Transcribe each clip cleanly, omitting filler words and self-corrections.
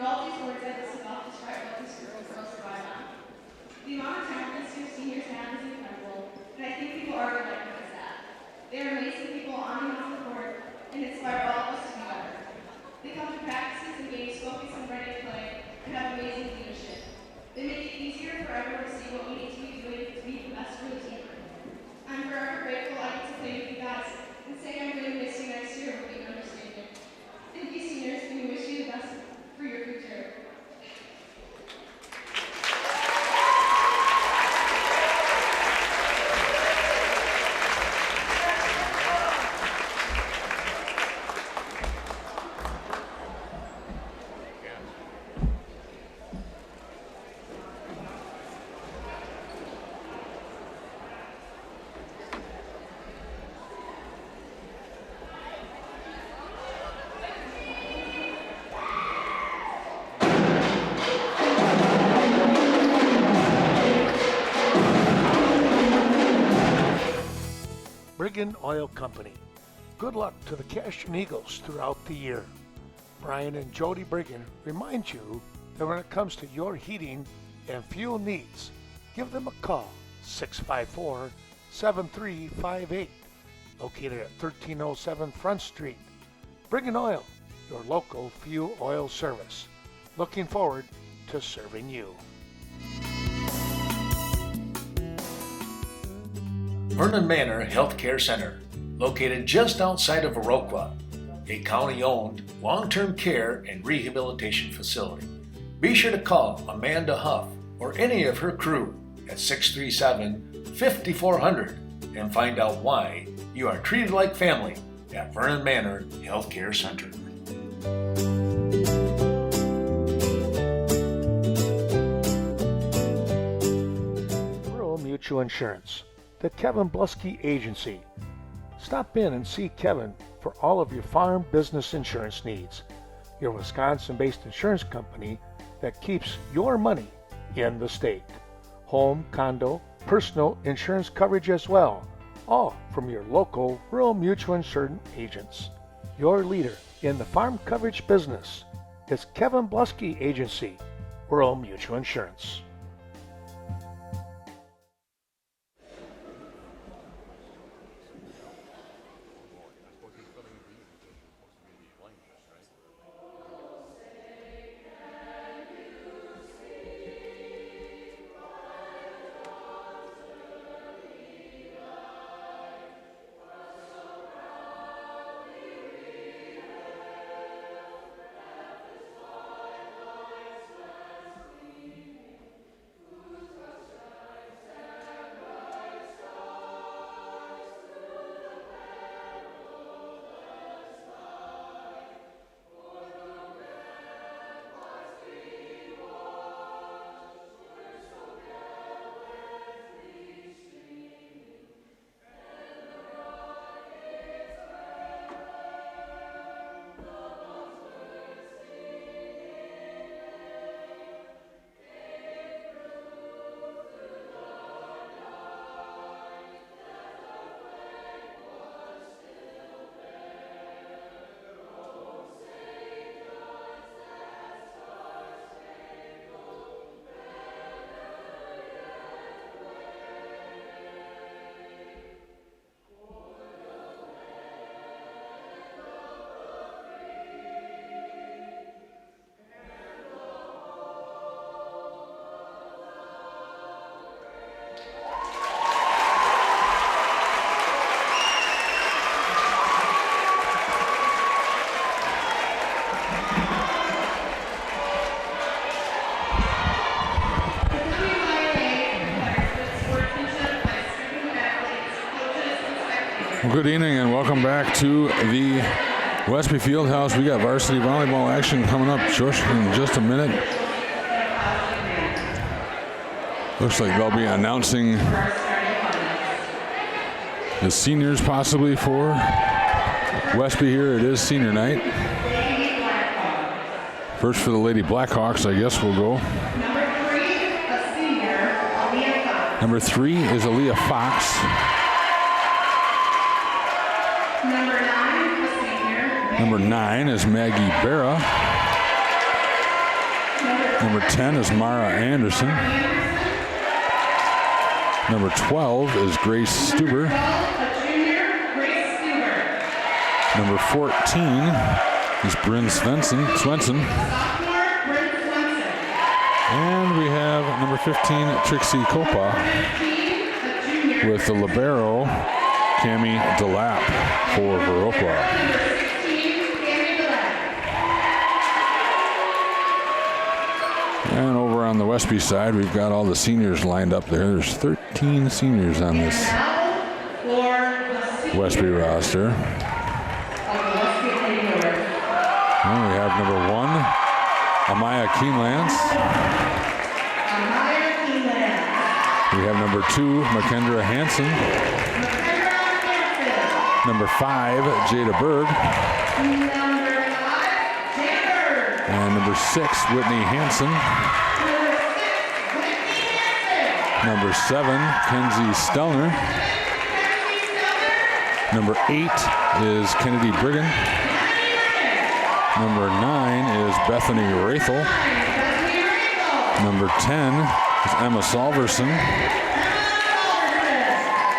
all these words I listed off describe what this group of girls rely on. The amount of talent this year's seniors have is incredible, and I think people already recognize that. They are amazing people on and off the court, and inspire all of us to be better. They come to practices and games focused on ready to play and have amazing leadership. They make it easier for everyone to see what we need to be doing to be the best for the team. I'm forever grateful I get to play with you guys, and saying I'm going to miss you next year would be an understatement. Thank you, seniors, and we wish you the best for your future. Brigham Oil Company. Good luck to the Cashion Eagles throughout the year. Brian and Jody Brigham remind you that when it comes to your heating and fuel needs, give them a call, 654-7358, located at 1307 Front Street. Brigham Oil, your local fuel oil service. Looking forward to serving you. Vernon Manor Healthcare Center, located just outside of Viroqua, a county-owned long-term care and rehabilitation facility. Be sure to call Amanda Huff or any of her crew at 637-5400 and find out why you are treated like family at Vernon Manor Healthcare Center. Rural Mutual Insurance, the Kevin Blusky Agency. Stop in and see Kevin for all of your farm business insurance needs. Your Wisconsin-based insurance company that keeps your money in the state. Home, condo, personal insurance coverage as well, all from your local Rural Mutual Insurance agents. Your leader in the farm coverage business is Kevin Blusky Agency, Rural Mutual Insurance. Good evening and welcome back to the Westby Fieldhouse. We got varsity volleyball action coming up in just a minute. Looks like they'll be announcing the seniors possibly for Westby here. It is senior night. First for the Lady Blackhawks, I guess we'll go. Number 3 is Aaliyah Fox. Number 9 is Maggie Barra. Number 10 is Mara Anderson. Number 12 is Grace Stuber. Number 14 is Bryn Swenson. And we have number 15, Trixie Copa, with the libero, Cami DeLapp for Viroqua. And over on the Westby side, we've got all the seniors lined up there. There's 13 seniors on this Westby roster. And we have number 1, Amaya Keenlands. We have number 2, McKendra Hansen. Number 5, Jada Berg. And number 6, Whitney Hansen. Number 7, Kenzie Stelner. Number 8 is Kennedy Brigham. Number 9 is Bethany Rathel. Number 10 is Emma Salverson.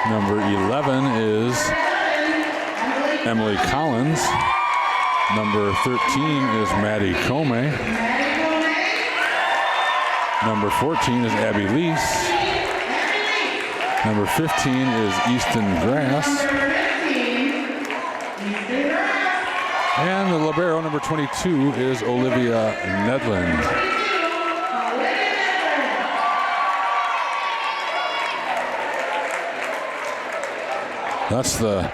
Number 11 is Emily Collins. Number 13 is Maddie Comey. Number 14 is Abby Lease. Number 15 is Easton Grass. And the libero, number 22, is Olivia Nedland. That's the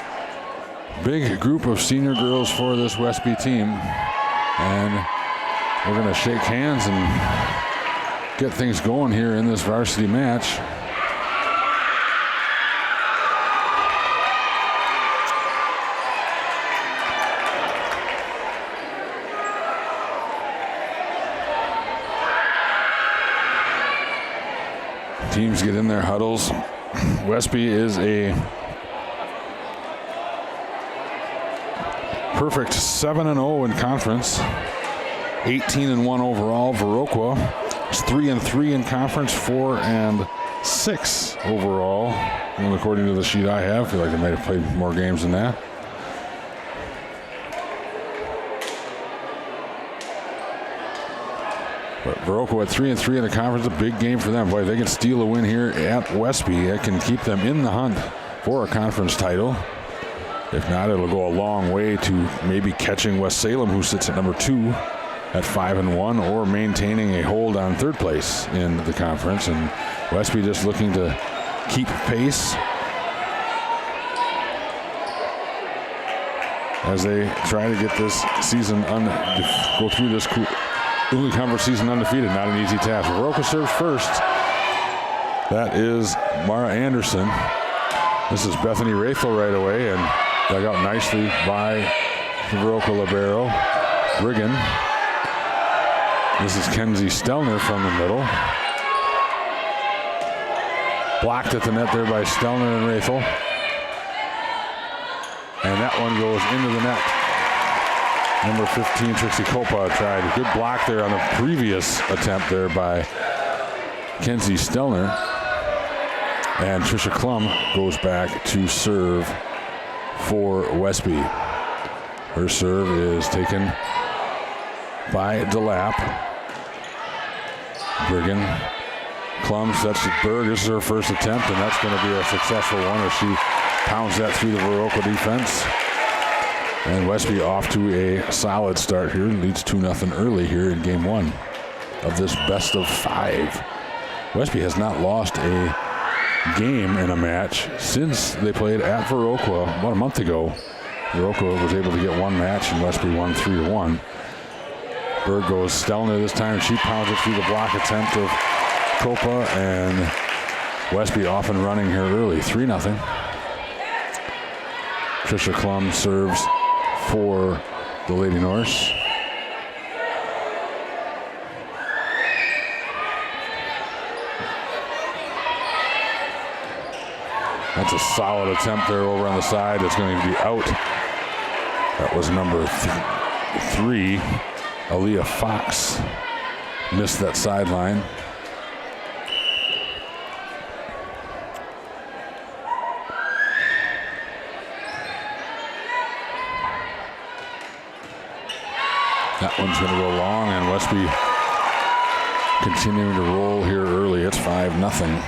big group of senior girls for this Westby team. And we're going to shake hands and get things going here in this varsity match. Teams get in their huddles. Westby is a perfect 7-0 in conference, 18-1 overall. Viroqua is 3-3 in conference, 4-6 overall. And according to the sheet I have, I feel like they might have played more games than that. But Viroqua at 3-3 in the conference, a big game for them. Boy, if they can steal a win here at Westby, it can keep them in the hunt for a conference title. If not, it'll go a long way to maybe catching West Salem, who sits at number 2 at 5-1, or maintaining a hold on third place in the conference. And Westby just looking to keep pace as they try to get this season go through this Coulee Conference season undefeated. Not an easy task. Viroqua serves first. That is Mara Anderson. This is Bethany Rathel right away, and dug out nicely by the Viroqua libero, Brigham. This is Kenzie Stelner from the middle. Blocked at the net there by Stelner and Rathel. And that one goes into the net. Number 15, Trixie Copa tried a good block there on the previous attempt there by Kenzie Stelner. And Trisha Klum goes back to serve for Westby. Her serve is taken by DeLapp. Brigham. Klum sets to Berg. This is her first attempt, and that's going to be a successful one as she pounds that through the Viroqua defense. And Westby off to a solid start here. Leads 2-0 early here in game 1 of this best of 5. Westby has not lost a game in a match since they played at Viroqua about a month ago. Viroqua was able to get one match and Westby won 3-1. Berg goes Stelner this time. She pounds it through the block attempt of Copa, and Westby off and running here early, 3-0. Trisha Klum serves for the Lady Norse. That's a solid attempt there over on the side. It's going to be out. That was number 3, Aaliyah Fox. missed that sideline. That one's going to go long, and Westby continuing to roll here early. It's 5-0.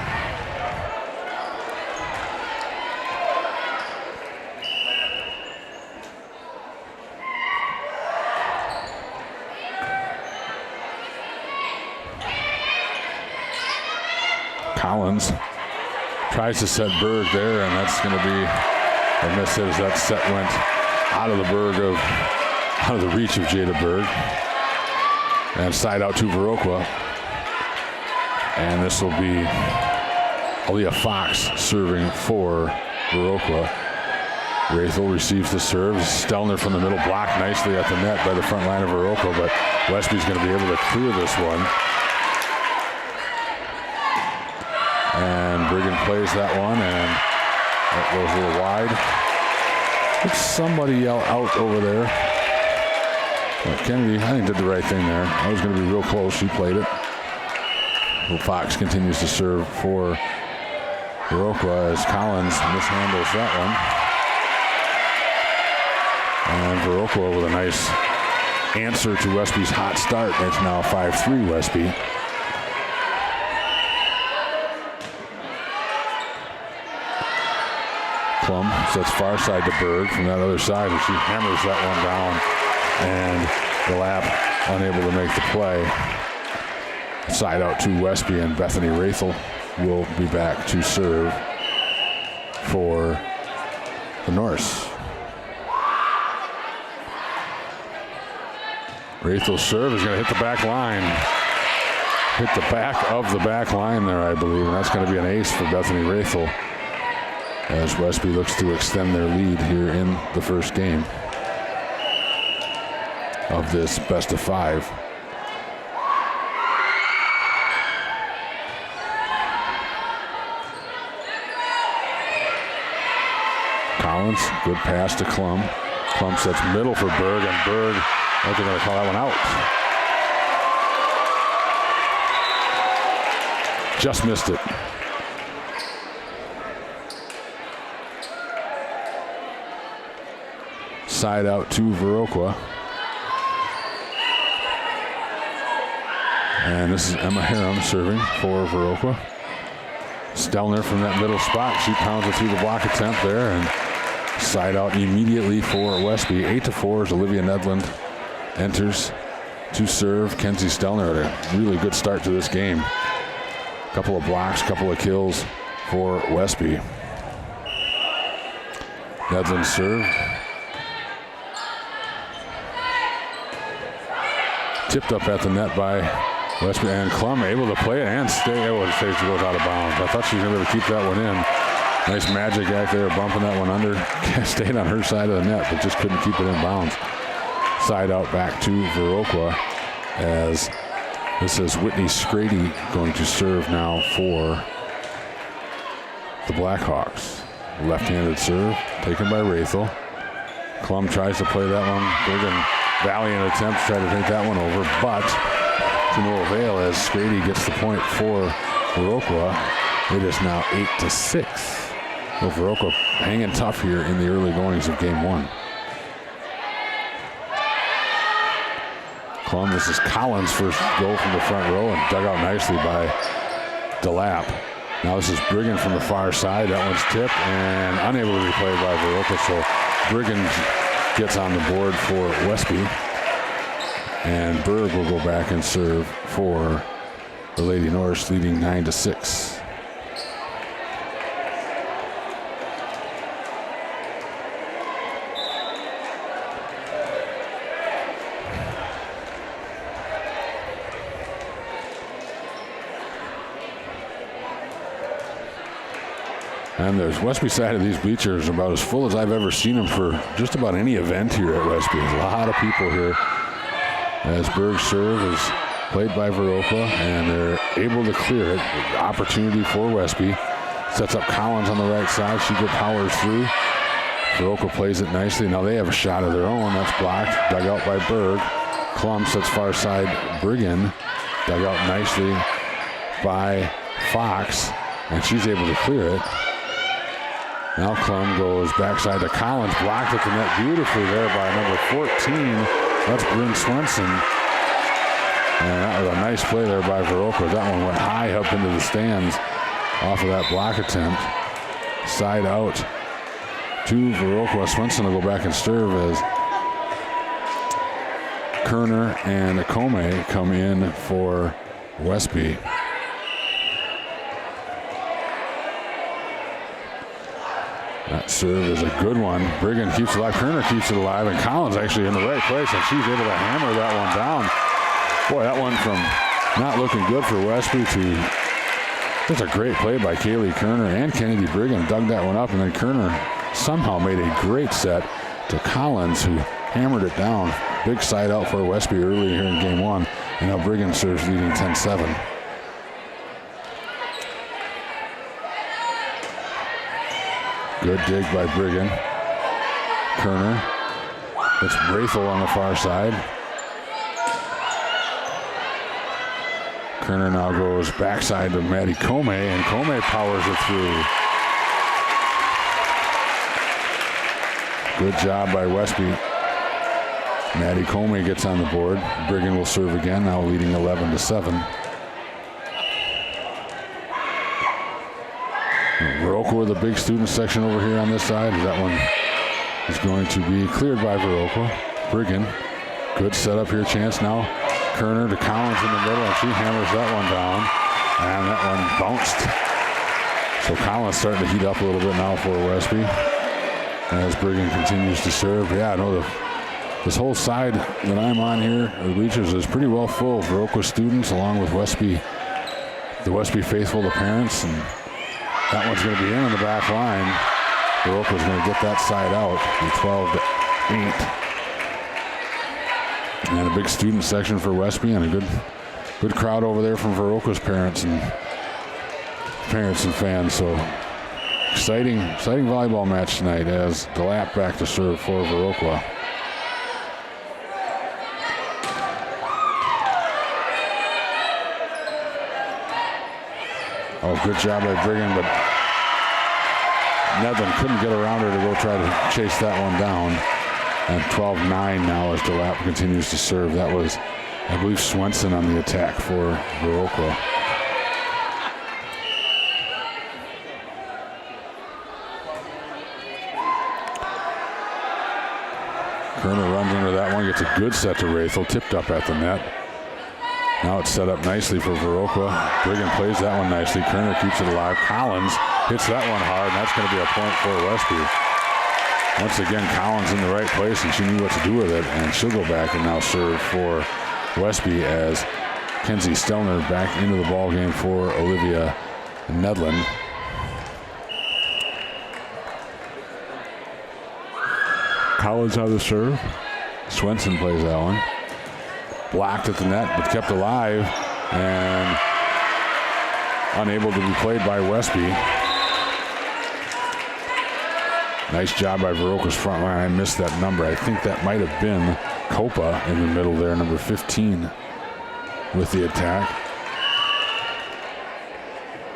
Collins tries to set Berg there, and that's going to be a miss as that set went out of the reach of Jada Berg. And side out to Viroqua. And this will be Aaliyah Fox serving for Viroqua. Rathel receives the serve. Stelner from the middle blocked nicely at the net by the front line of Viroqua, but Westby's going to be able to clear this one. And Brigham plays that one, and that goes a little wide. Did somebody yell out over there? Well, Kennedy, I think, did the right thing there. I was going to be real close. She played it. Well, Fox continues to serve for Viroqua as Collins mishandles that one. And Viroqua with a nice answer to Westby's hot start. It's now 5-3 Westby. Klum sets far side to Berg from that other side, and she hammers that one down, and the lap unable to make the play. Side out to Westby, and Bethany Rathel will be back to serve for the Norse. Rathel's serve is going to hit the back line. Hit the back of the back line there, I believe, and that's going to be an ace for Bethany Rathel as Westby looks to extend their lead here in the first game of this best of 5. Collins, good pass to Klum. Klum sets middle for Berg, and Berg, I think they're going to call that one out. Just missed it. Side out to Viroqua. And this is Emma Harum serving for Viroqua. Stelner from that middle spot. She pounds it through the block attempt there, and side out immediately for Westby. 8-4 as Olivia Nedland enters to serve. Kenzie Stelner had a really good start to this game. Couple of blocks, couple of kills for Westby. Nedland serve. Tipped up at the net by Westby, and Klum able to play it and stay. Oh, it stays, goes out of bounds. I thought she was going to be able to keep that one in. Nice magic act there, bumping that one under. Stayed on her side of the net, but just couldn't keep it in bounds. Side out back to Viroqua as this is Whitney Scrady going to serve now for the Blackhawks. Left-handed serve taken by Rathel. Klum tries to play that one. Brigham valiant attempt to try to take that one over, but to no avail as Scrady gets the point for Viroqua. It is now 8-6. Well, Viroqua hanging tough here in the early goings of game 1. Klum, this is Collins' first goal from the front row and dug out nicely by DeLapp. Now this is Brigham from the far side. That one's tipped and unable to be played by Viroqua, so Brigham gets on the board for Westby, and Berg will go back and serve for the Lady Norse, leading 9-6. And there's Westby side of these bleachers about as full as I've ever seen them for just about any event here at Westby. There's a lot of people here as Berg's serve is played by Viroqua, and they're able to clear it. Opportunity for Westby. Sets up Collins on the right side. She good powers through. Viroqua plays it nicely. Now they have a shot of their own. That's blocked. Dug out by Berg. Klum sets far side Brigham. Dug out nicely by Fox, and she's able to clear it. Now Klum goes backside to Collins, blocked at the net beautifully there by number 14. That's Bryn Swenson. And that was a nice play there by Viroqua. That one went high up into the stands off of that block attempt. Side out to Viroqua. Swenson will go back and serve as Kerner and Akome come in for Westby. That serve is a good one. Brigham keeps it alive. Kerner keeps it alive. And Collins actually in the right place, and she's able to hammer that one down. Boy, that one from not looking good for Westby to just a great play by Kaylee Kerner and Kennedy Brigham. Dug that one up, and then Kerner somehow made a great set to Collins, who hammered it down. Big side out for Westby early here in game one. And now Brigham serves leading 10-7. Good dig by Brigham. Kerner. It's Rathel on the far side. Kerner now goes backside to Maddie Comey, and Comey powers it through. Good job by Westby. Maddie Comey gets on the board. Brigham will serve again, now leading 11-7. Viroqua with a big student section over here on this side. That one is going to be cleared by Viroqua. Brigham, good setup here, chance now. Kerner to Collins in the middle, and she hammers that one down. And that one bounced. So Collins starting to heat up a little bit now for Westby as Brigham continues to serve. Yeah, no, this whole side that I'm on here, the bleachers, is pretty well full. Viroqua students along with Westby, the Westby faithful, the parents, and that one's going to be in on the back line. Viroqua's going to get that side out, 12-8. And a big student section for Westby, and a good crowd over there from Viroqua's parents and fans. So exciting volleyball match tonight as DeLapp back to serve for Viroqua. Oh, good job by Brigham, but Nedlin couldn't get around her to go try to chase that one down. And 12-9 now as DeLapp continues to serve. That was, I believe, Swenson on the attack for Viroqua. Kerner runs into that one, gets a good set to Rathel, tipped up at the net. Now it's set up nicely for Viroqua. Brigham plays that one nicely. Kerner keeps it alive. Collins hits that one hard, and that's going to be a point for Westby. Once again, Collins in the right place, and she knew what to do with it, and she'll go back and now serve for Westby as Kenzie Stelner back into the ball game for Olivia Nedlin. Collins on the serve. Swenson plays that one. Blocked at the net, but kept alive and unable to be played by Westby. Nice job by Viroqua's front line. I missed that number. I think that might have been Copa in the middle there, number 15 with the attack.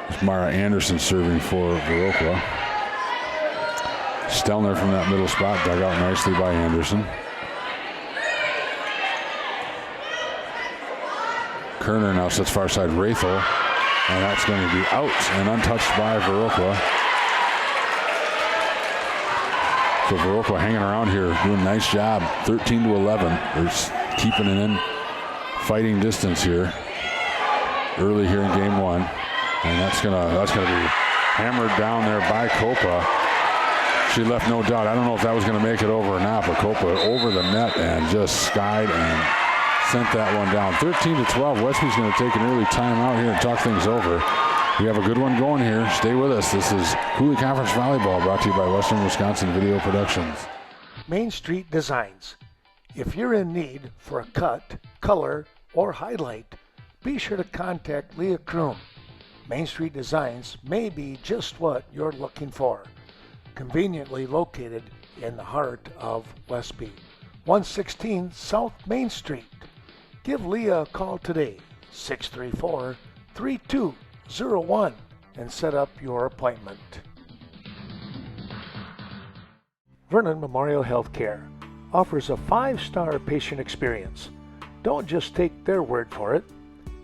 It's Mara Anderson serving for Viroqua. Stelner from that middle spot, dug out nicely by Anderson. Kerner now sits far side Rathel, and that's going to be out and untouched by Viroqua. So Viroqua hanging around here, doing a nice job. 13-11. They're keeping it in fighting distance here. Early here in game one, and that's gonna be hammered down there by Copa. She left no doubt. I don't know if that was going to make it over or not, but Copa over the net and just skied and sent that one down. 13-12. Westby's going to take an early timeout here and talk things over. We have a good one going here. Stay with us. This is Coulee Conference Volleyball, brought to you by Western Wisconsin Video Productions. Main Street Designs. If you're in need for a cut, color, or highlight, be sure to contact Leah Kroom. Main Street Designs may be just what you're looking for. Conveniently located in the heart of Westby. 116 South Main Street. Give Leah a call today, 634-3201 and set up your appointment. Vernon Memorial Healthcare offers a 5-star patient experience. Don't just take their word for it.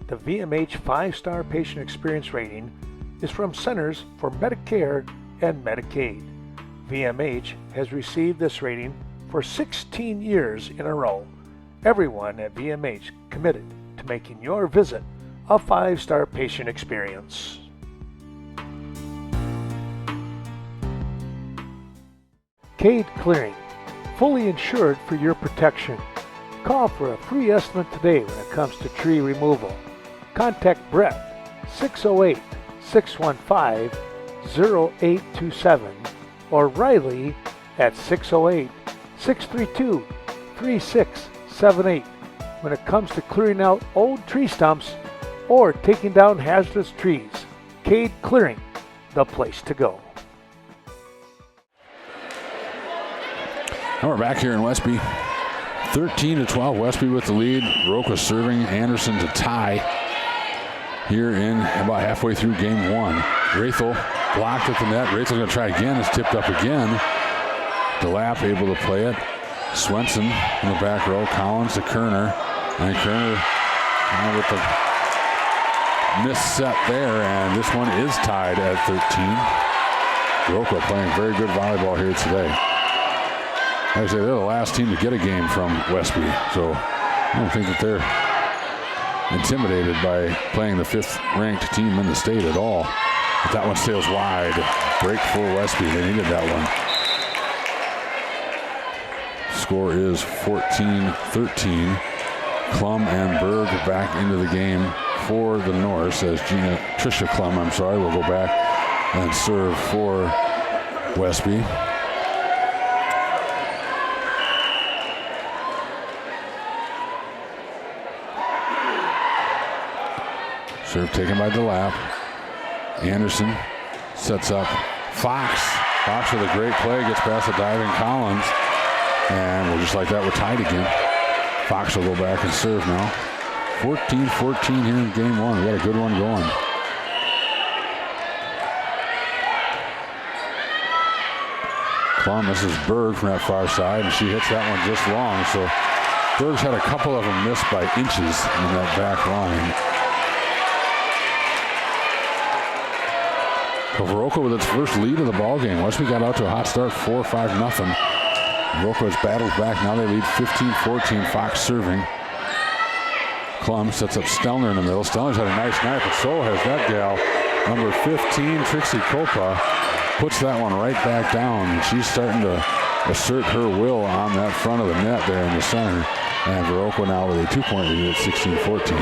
The VMH 5-star patient experience rating is from Centers for Medicare and Medicaid. VMH has received this rating for 16 years in a row. Everyone at VMH committed to making your visit a 5-star patient experience. Cade Clearing, fully insured for your protection. Call for a free estimate today when it comes to tree removal. Contact Brett 608-615-0827 or Riley at 608-632-3678 when it comes to clearing out old tree stumps or taking down hazardous trees. Cade Clearing, the place to go. Now we're back here in Westby. 13-12, Westby with the lead. Viroqua serving Anderson to tie here in about halfway through game one. Rathel blocked at the net. Rathel's going to try again. It's tipped up again. DeLapp able to play it. Swenson in the back row. Collins to Kerner. And Kerner with the missed set there. And this one is tied at 13. Viroqua playing very good volleyball here today. Like I say, they're the last team to get a game from Westby, so I don't think that they're intimidated by playing the 5th-ranked team in the state at all. But that one sails wide. Break for Westby. They needed that one. Score is 14-13. Klum and Berg back into the game for the Norse as Tricia Klum, will go back and serve for Westby. Serve taken by DeLapp. Anderson sets up Fox. Fox with a great play, gets past the diving Collins. And just like that, we're tied again. Fox will go back and serve now. 14-14 here in game one. We got a good one going. Klum, this is Berg from that far side, and she hits that one just long. So Berg's had a couple of them missed by inches in that back line. Viroqua with its first lead of the ballgame. Westby got out to a hot start, 4-5-0. Viroqua has battled back. Now they lead 15-14. Fox serving. Klum sets up Stelner in the middle. Stelner's had a nice night, but so has that gal. Number 15, Trixie Kopa, puts that one right back down. She's starting to assert her will on that front of the net there in the center. And Viroqua now with a 2-point lead at 16-14.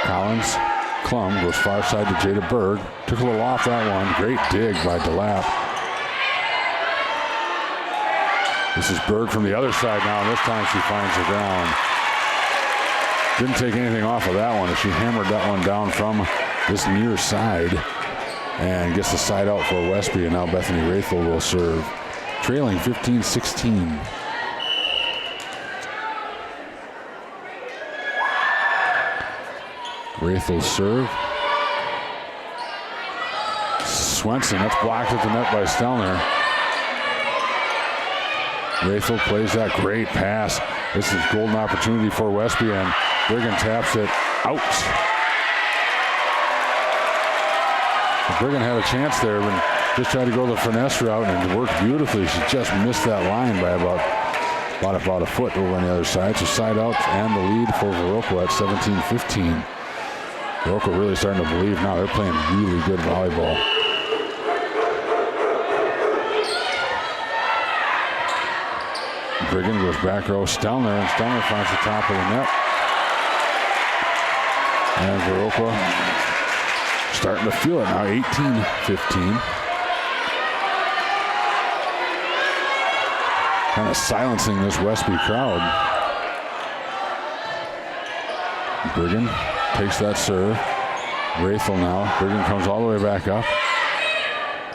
Collins. Klum goes far side to Jada Berg. Took a little off that one. Great dig by DeLapp. This is Berg from the other side now, and this time she finds the ground. Didn't take anything off of that one. She hammered that one down from this near side and gets the side out for Westby, and now Bethany Rathel will serve. Trailing 15-16. Rathel's serve. Swenson, that's blocked at the net by Stelner. Rathel plays that great pass. This is a golden opportunity for Westby, and Brigham taps it out. Brigham had a chance there and just tried to go the finesse route, and it worked beautifully. She just missed that line by about a foot over on the other side. So side out and the lead for Viroqua at 17-15. Viroqua really starting to believe now. They're playing really good volleyball. Brigham goes back row. Stelner, and Stelner finds the top of the net. And Viroqua starting to feel it now, 18-15. Kind of silencing this Westby crowd. Brigham takes that serve. Rathel now. Brigham comes all the way back up.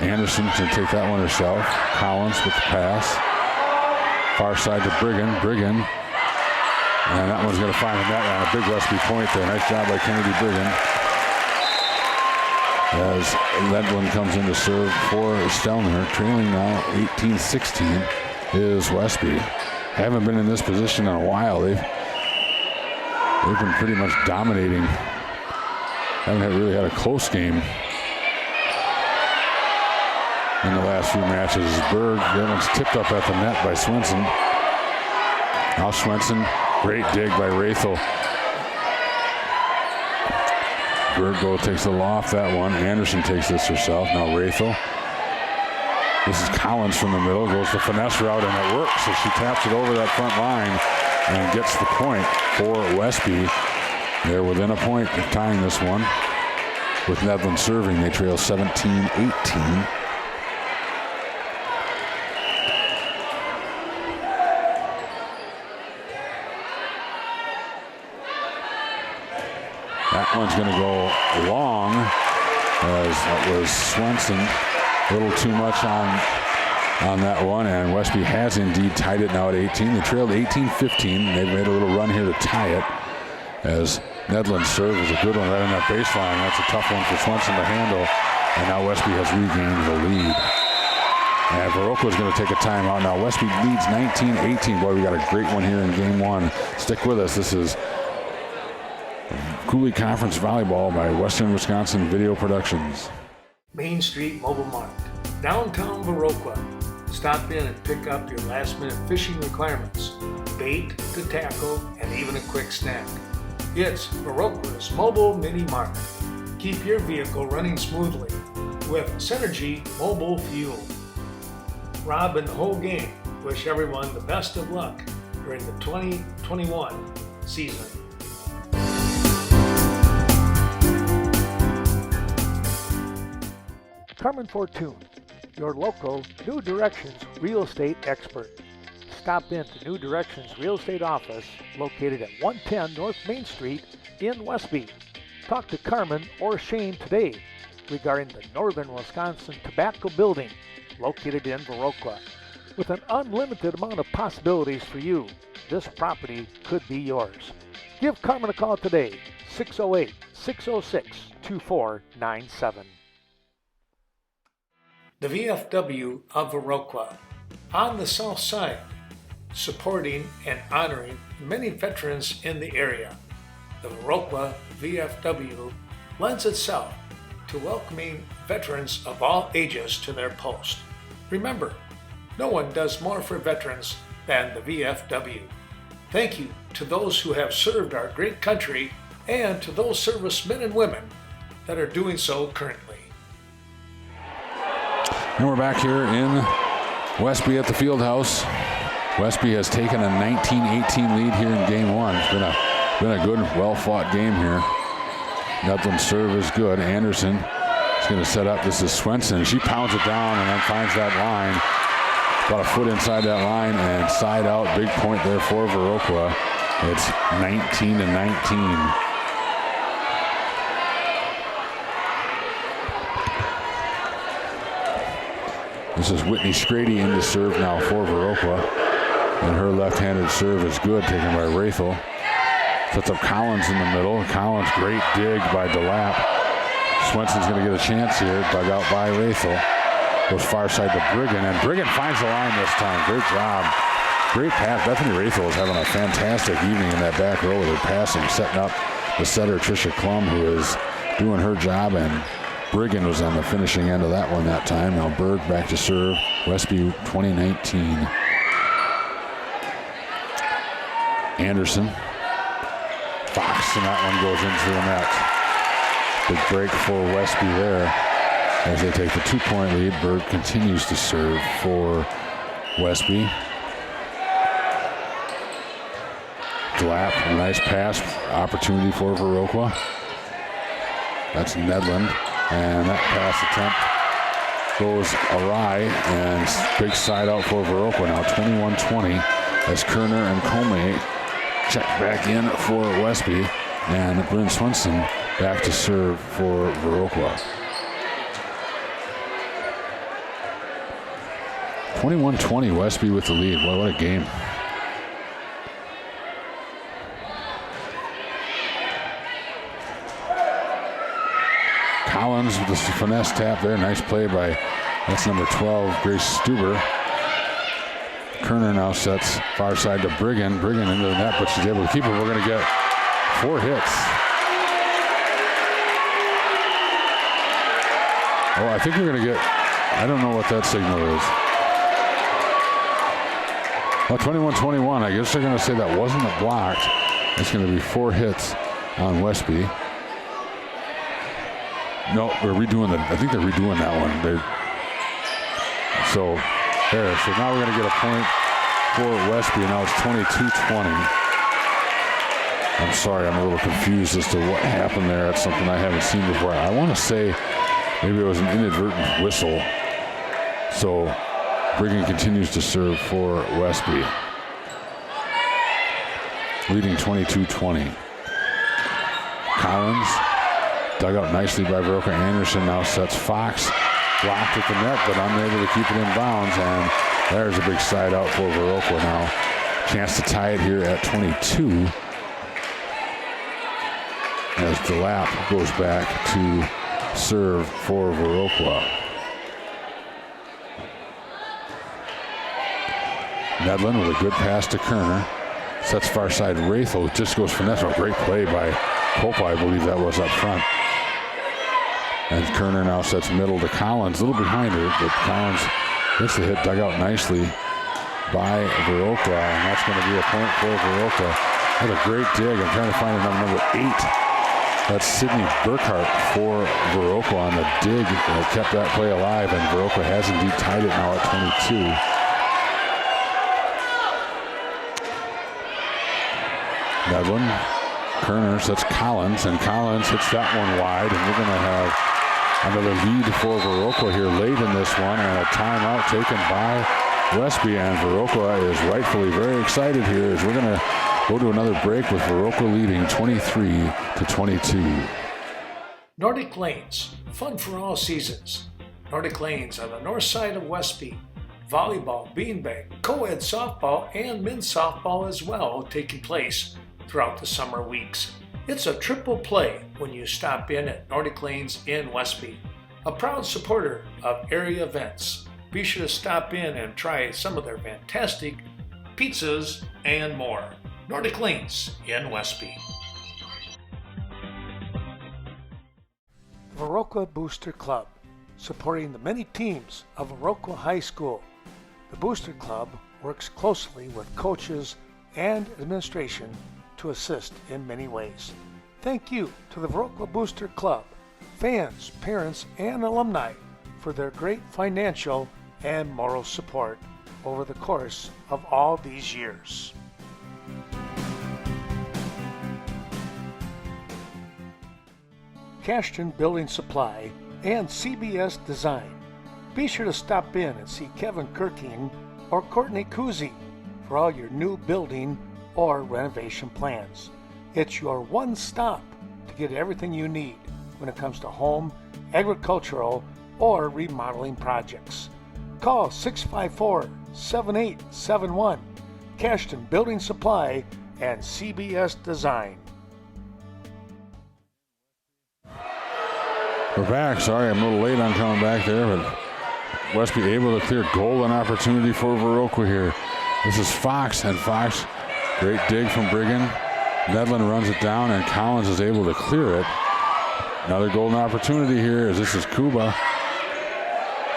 Anderson can take that one herself. Collins with the pass. Far side to Brigham. Brigham And that one's going to find the net on a big Westby point there. Nice job by Kennedy Brigham. As Ledlin comes in to serve for Stelner. Trailing now 18-16 is Westby. Haven't been in this position in a while. They've been pretty much dominating. Haven't really had a close game in the last few matches. Berg, that one's tipped up at the net by Swenson. Now Swenson, great dig by Rathel. Berg takes the loft that one. Anderson takes this herself. Now Rathel. This is Collins from the middle, goes the finesse route, and it works. So she taps it over that front line and gets the point for Westby. They're within a point of tying this one. With Nedlin serving, they trail 17-18. That one's going to go long, as that was Swenson. A little too much on that one, and Westby has indeed tied it now at 18. They trailed 18-15. They've made a little run here to tie it, as Nedlin's serve is a good one right on that baseline. That's a tough one for Swenson to handle, and now Westby has regained the lead. And Viroqua is going to take a timeout now. Westby leads 19-18. Boy, we got a great one here in game one. Stick with us. This is Coulee Conference Volleyball by Western Wisconsin Video Productions. Main Street Mobile Mart, downtown Viroqua. Stop in and pick up your last-minute fishing requirements, bait to tackle, and even a quick snack. It's Viroqua's Mobile Mini Mart. Keep your vehicle running smoothly with Synergy Mobile Fuel. Rob and the whole gang wish everyone the best of luck during the 2021 season. Carmen Fortune, your local New Directions real estate expert. Stop in to New Directions Real Estate Office located at 110 North Main Street in Westby. Talk to Carmen or Shane today regarding the Northern Wisconsin Tobacco Building located in Viroqua. With an unlimited amount of possibilities for you, this property could be yours. Give Carmen a call today, 608-606-2497. The VFW of Viroqua, on the south side, supporting and honoring many veterans in the area. The Viroqua VFW lends itself to welcoming veterans of all ages to their post. Remember, no one does more for veterans than the VFW. Thank you to those who have served our great country and to those servicemen and women that are doing so currently. And we're back here in Westby at the Fieldhouse. Westby has taken a 19-18 lead here in game one. It's been a good, well-fought game here. Nedlin's serve is good. Anderson is going to set up. This is Swenson. She pounds it down and then finds that line. About a foot inside that line and side out. Big point there for Viroqua. It's 19-19. This is Whitney Scrady in to serve now for Viroqua. And her left-handed serve is good, taken by Rathel. Sets up Collins in the middle. Collins, great dig by DeLapp. Swenson's going to get a chance here, dug out by Rathel. Goes far side to Brigham, and Brigham finds the line this time. Great job. Great pass. Bethany Rathel is having a fantastic evening in that back row with her passing, setting up the setter, Tricia Klum, who is doing her job, and Brigham was on the finishing end of that one that time. Now Berg back to serve. Westby 2019. Anderson. Fox, and that one goes into the net. Big break for Westby there as they take the 2-point lead. Berg continues to serve for Westby. Glapp, a nice pass opportunity for Viroqua. That's Nedlin. And that pass attempt goes awry, and big side out for Viroqua now, 21-20, as Kerner and Comey check back in for Westby, and Bryn Swenson back to serve for Viroqua. 21-20, Westby with the lead. Boy, what a game. Collins with the finesse tap there. Nice play by, that's number 12, Grace Stuber. Kerner now sets far side to Briggen. Briggen into the net, but she's able to keep it. We're going to get 4 hits. Oh, I think we're going to get, I don't know what that signal is. Well, 21-21. I guess they're going to say that wasn't a block. It's going to be 4 hits on Westby. No, we're redoing the, I think they're redoing that one. So now we're going to get a point for Westby. Now it's 22-20. I'm sorry, I'm a little confused as to what happened there. That's something I haven't seen before. I want to say maybe it was an inadvertent whistle. So Briggen continues to serve for Westby, leading 22-20. Collins dug out nicely by Viroqua. Anderson now sets Fox. Blocked at the net, but unable to keep it in bounds. And there's a big side out for Viroqua now. Chance to tie it here at 22. As DeLapp goes back to serve for Viroqua. Nedlin with a good pass to Kerner. Sets far side. Rathel just goes finesse. A great play by Copa, I believe that was up front. And Kerner now sets middle to Collins. A little behind her, but Collins gets the hit, dug out nicely by Viroqua. And that's going to be a point for Viroqua. What a great dig. I'm trying to find number 8. That's Sydney Burkhart for Viroqua on the dig that kept that play alive. And Viroqua has indeed tied it now at 22. Nedlin, Kerner sets Collins, and Collins hits that one wide, and we're going to have another lead for Viroqua here late in this one, and a timeout taken by Westby, and Viroqua is rightfully very excited here as we're going to go to another break with Viroqua leading 23-22. Nordic Lanes, fun for all seasons. Nordic Lanes on the north side of Westby. Volleyball, beanbag, co-ed softball, and men's softball as well taking place throughout the summer weeks. It's a triple play when you stop in at Nordic Lanes in Westby, a proud supporter of area events. Be sure to stop in and try some of their fantastic pizzas and more. Nordic Lanes in Westby. Viroqua Booster Club, supporting the many teams of Viroqua High School. The Booster Club works closely with coaches and administration to assist in many ways. Thank you to the Viroqua Booster Club, fans, parents, and alumni for their great financial and moral support over the course of all these years. Cashton Building Supply and CBS Design. Be sure to stop in and see Kevin Kirking or Courtney Kuzi for all your new building or renovation plans. It's your one stop to get everything you need when it comes to home, agricultural, or remodeling projects. Call 654-7871, Cashton Building Supply and CBS Design. We're back. Sorry, I'm a little late on coming back there, but Westby able to clear golden opportunity for Viroqua here. This is Fox, and Fox, great dig from Briggen. Nedlin runs it down, and Collins is able to clear it. Another golden opportunity here as this is Copa,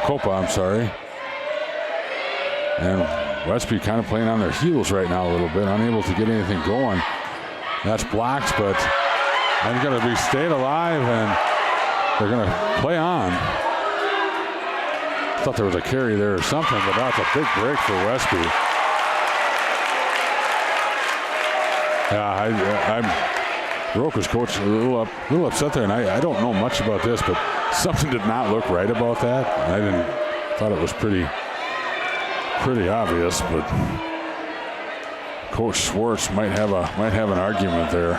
I'm sorry. And Westby kind of playing on their heels right now a little bit, unable to get anything going. That's blocked, but I'm going to be stayed alive, and they're going to play on. Thought there was a carry there or something, but that's a big break for Westby. Yeah, I'm Viroqua's coach a little upset there, and I don't know much about this, but something did not look right about that. Thought it was pretty obvious, but Coach Schwartz might have an argument there.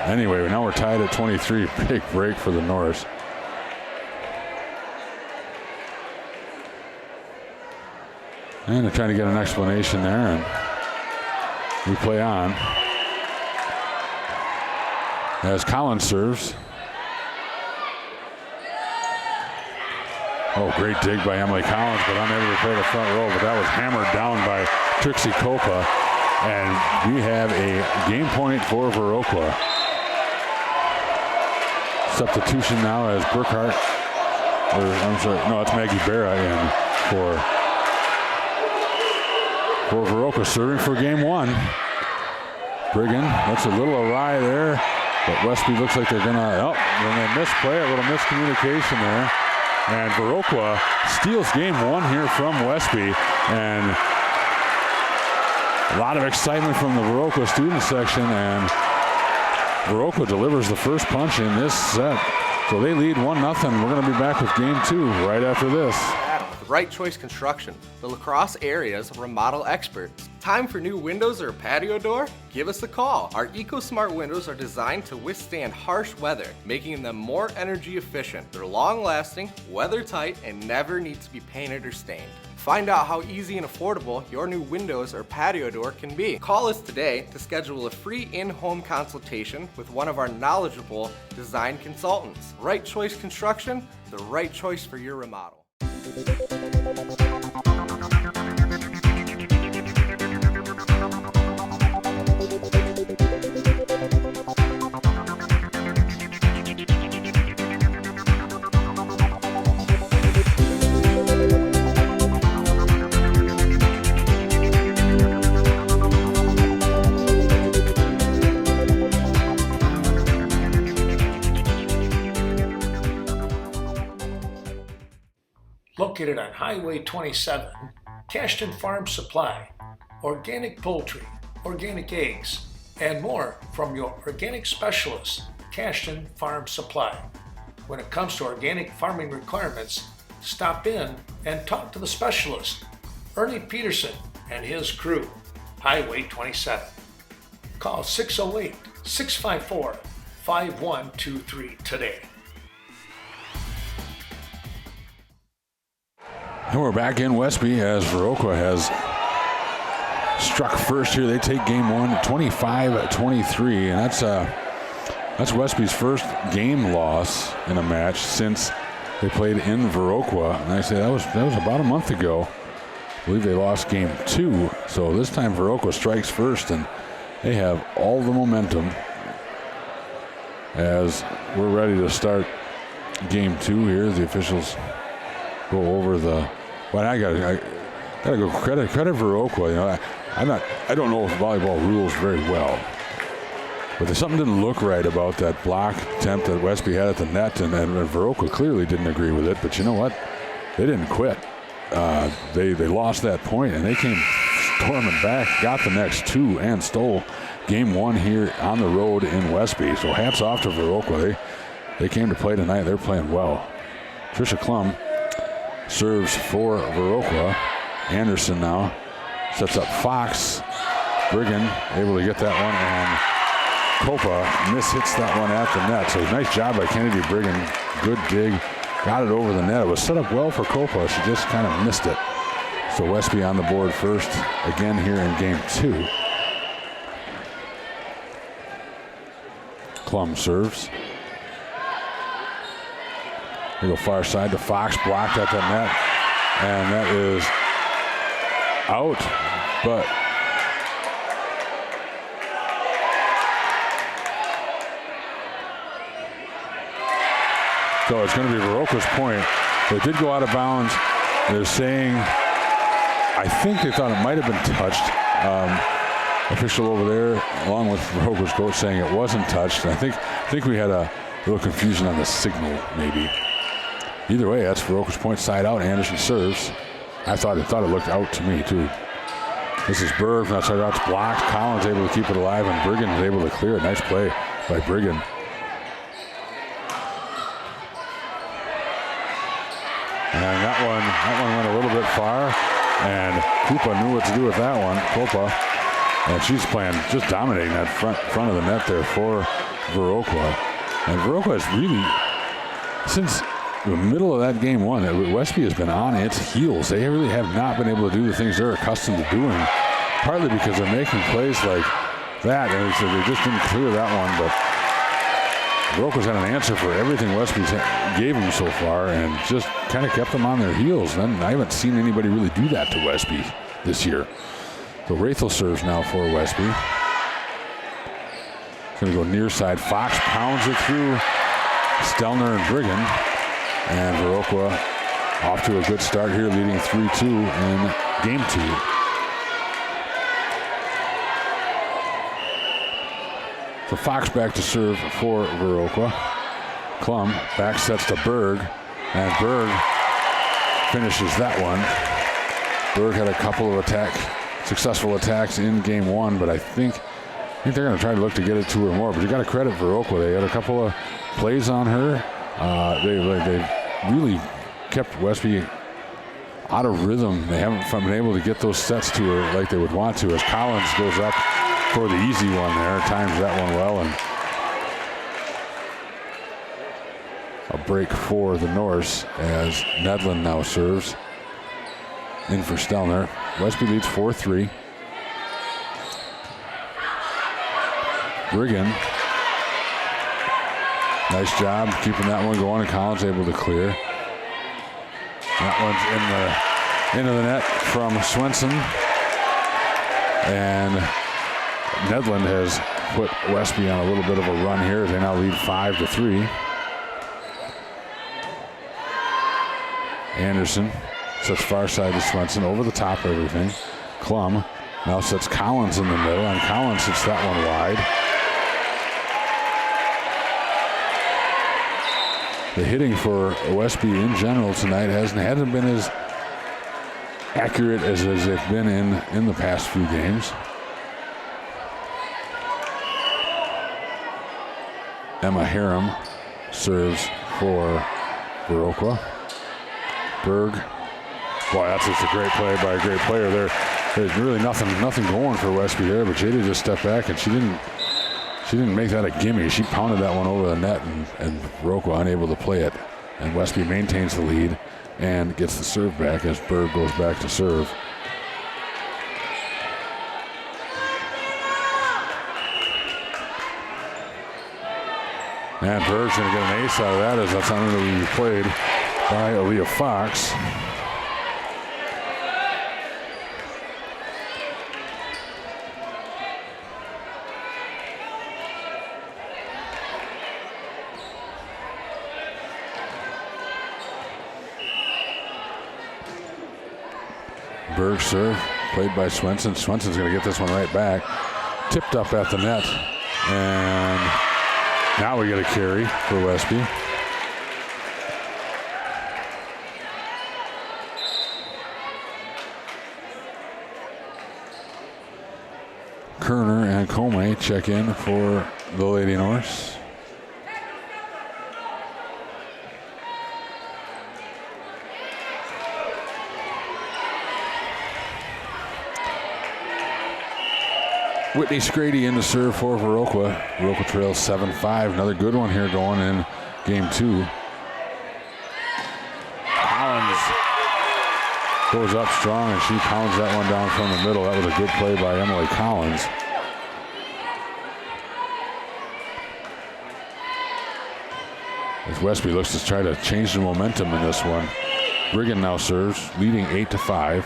Anyway, now we're tied at 23. Big break for the Norse. And they're trying to get an explanation there, and we play on. As Collins serves. Oh, great dig by Emily Collins, but unable to play the front row. But that was hammered down by Trixie Copa. And we have a game point for Viroqua. Substitution now as Burkhart, it's Maggie Barra in for Viroqua, serving for game one. Brigham, that's a little awry there, but Westby looks like they're gonna, when they misplay, a little miscommunication there. And Viroqua steals game one here from Westby, and a lot of excitement from the Viroqua student section, and Viroqua delivers the first punch in this set. So they lead 1-0. We're gonna be back with game two right after this. Right Choice Construction, the La Crosse area's remodel experts. Time for new windows or a patio door? Give us a call. Our EcoSmart windows are designed to withstand harsh weather, making them more energy efficient. They're long-lasting, weather-tight, and never need to be painted or stained. Find out how easy and affordable your new windows or patio door can be. Call us today to schedule a free in-home consultation with one of our knowledgeable design consultants. Right Choice Construction, the right choice for your remodel. Located on Highway 27, Cashton Farm Supply, organic poultry, organic eggs, and more from your organic specialist, Cashton Farm Supply. When it comes to organic farming requirements, stop in and talk to the specialist, Ernie Peterson and his crew, Highway 27. Call 608-654-5123 today. And we're back in Westby as Viroqua has struck first here. They take game one 25-23, and that's Westby's first game loss in a match since they played in Viroqua. And I say that was about a month ago. I believe they lost game two. So this time Viroqua strikes first, and they have all the momentum as we're ready to start game two here. The officials go over the. Well, I gotta go credit Viroqua. You know, I don't know volleyball rules very well, but there's something didn't look right about that block attempt that Westby had at the net, and Viroqua clearly didn't agree with it. But you know what? They didn't quit. They lost that point, and they came storming back, got the next two, and stole game one here on the road in Westby. So hats off to Viroqua. They came to play tonight. They're playing well. Tricia Klum serves for Viroqua. Anderson now sets up Fox. Brigham able to get that one, and Copa mishits that one at the net. So nice job by Kennedy Brigham. Good dig. Got it over the net. It was set up well for Copa. She just kind of missed it. So Westby on the board first again here in game two. Klum serves. They go far side to Fox, blocked at the net, and that is out, but so it's going to be Viroqua's point. They did go out of bounds. They're saying, I think they thought it might have been touched. Official over there, along with Viroqua's coach, saying it wasn't touched. And I think we had a little confusion on the signal, maybe. Either way, that's Viroqua's point, side out. Anderson serves. I thought it looked out to me too. This is Berg from outside out. It's blocked. Collins able to keep it alive, and Brigham is able to clear it. Nice play by Brigham. And that one went a little bit far, and Copa knew what to do with that one. Copa, and she's playing, just dominating that front of the net there for Viroqua. And Viroqua has really, since the middle of that game one, Westby has been on its heels. They really have not been able to do the things they're accustomed to doing, partly because they're making plays like that, and so they just didn't clear that one. But Viroqua's had an answer for everything Westby gave them so far and just kind of kept them on their heels. And I haven't seen anybody really do that to Westby this year. So Rathel serves now for Westby. It's going to go near side. Fox pounds it through Stelner and Brigham. And Viroqua off to a good start here, leading 3-2 in game 2. So Fox back to serve for Viroqua. Klum back sets to Berg, and Berg finishes that one. Berg had a couple of successful attacks in game 1, but I think they're going to try to look to get it to her more. But you got to credit Viroqua. They had a couple of plays on her. They really kept Westby out of rhythm. They haven't been able to get those sets to her like they would want to, as Collins goes up for the easy one there, times that one well, and a break for the Norse as Nedlund now serves in for Stelner. Westby leads 4-3. Brigham, nice job keeping that one going, and Collins able to clear. That one's into the net from Swenson, and Nedlund has put Westby on a little bit of a run here. They now lead 5-3. Anderson sets far side to Swenson, over the top of everything. Klum now sets Collins in the middle, and Collins hits that one wide. The hitting for Westby in general tonight hasn't been as accurate as they've been in the past few games. Emma Harem serves for Viroqua. Berg. Boy, that's just a great play by a great player there. There's really nothing going for Westby there, but Jada just stepped back, and she didn't make that a gimme. She pounded that one over the net, and Viroqua unable to play it. And Westby maintains the lead and gets the serve back as Berg goes back to serve. And Berg's going to get an ace out of that, as that's not going to be played by Aaliyah Fox. Berg serve, played by Swenson. Swenson's going to get this one right back. Tipped up at the net, and now we get a carry for Westby. Kerner and Comey check in for the Lady Norse. Whitney Scrady in to serve for Viroqua. Viroqua trails 7-5. Another good one here going in game 2. Collins goes up strong, and she pounds that one down from the middle. That was a good play by Emily Collins. As Westby looks to try to change the momentum in this one. Brigham now serves, leading 8-5.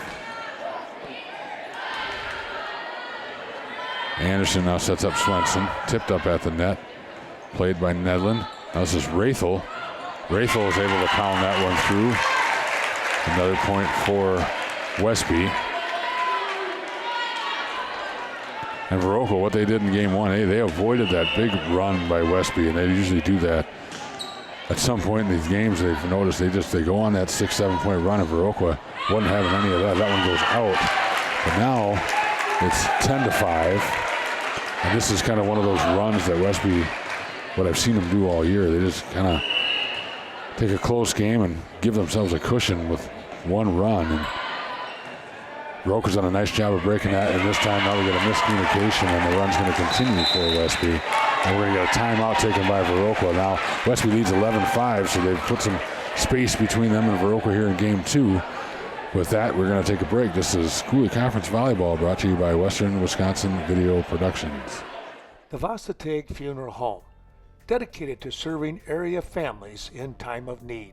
Anderson now sets up Swenson, tipped up at the net, played by Nedlund. Now this is Rathel. Rathel is able to pound that one through. Another point for Westby. And Viroqua, what they did in game 1, they avoided that big run by Westby, and they usually do that. At some point in these games, they've noticed they go on that 6-7 point run, and Viroqua wasn't having any of that. That one goes out. But now it's 10-5. And this is kind of one of those runs that Westby, what I've seen them do all year, they just kind of take a close game and give themselves a cushion with one run. And Viroqua's done a nice job of breaking that, and this time now we get a miscommunication, and the run's going to continue for Westby. And we're going to get a timeout taken by Viroqua. Now Westby leads 11-5, so they've put some space between them and Viroqua here in game 2. With that, we're going to take a break. This is Coulee Conference Volleyball, brought to you by Western Wisconsin Video Productions. The Varsity Funeral Home. dedicated to serving area families in time of need.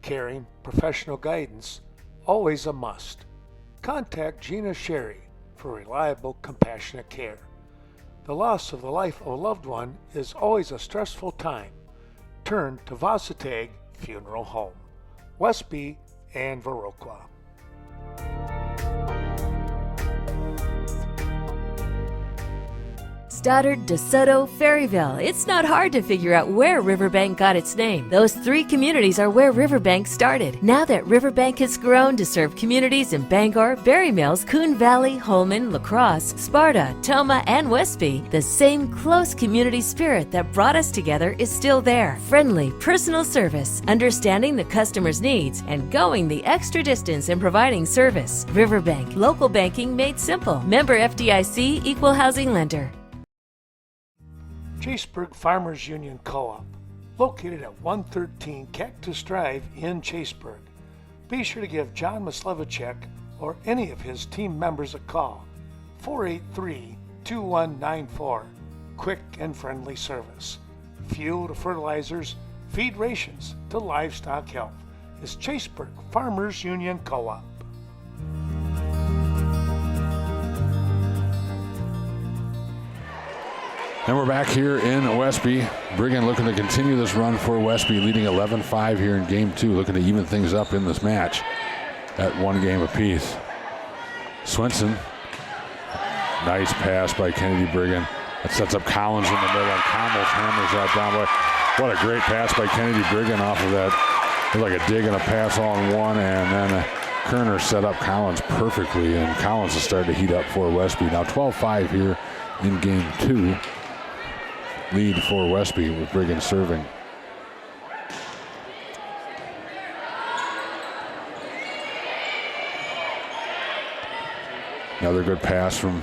Caring, professional guidance, always a must. Contact Gina Sherry for reliable, compassionate care. The loss of the life of a loved one is always a stressful time. Turn to Varsity Funeral Home, Westby and Viroqua. Stoddard, DeSoto, Ferryville. It's not hard to figure out where Riverbank got its name. Those three communities are where Riverbank started. Now that Riverbank has grown to serve communities in Bangor, Berry Mills, Coon Valley, Holman, La Crosse, Sparta, Toma, and Westby, the same close community spirit that brought us together is still there. Friendly, personal service, understanding the customer's needs, and going the extra distance in providing service. Riverbank, local banking made simple. Member FDIC, equal housing lender. Chaseburg Farmers Union Co-op, located at 113 Cactus Drive in Chaseburg. Be sure to give John Maslevicek or any of his team members a call, 483-2194. Quick and friendly service. Fuel to fertilizers, feed rations to livestock health is Chaseburg Farmers Union Co-op. And we're back here in Westby. Brigham looking to continue this run for Westby, leading 11-5 here in game 2, looking to even things up in this match at 1 game apiece. Swenson, nice pass by Kennedy Brigham. That sets up Collins in the middle, and Collins hammers that down. Boy, what a great pass by Kennedy Brigham off of that. It was like a dig and a pass all in one, and then Kerner set up Collins perfectly, and Collins has started to heat up for Westby. Now 12-5 here in game 2. Lead for Westby with Brigham serving. Another good pass from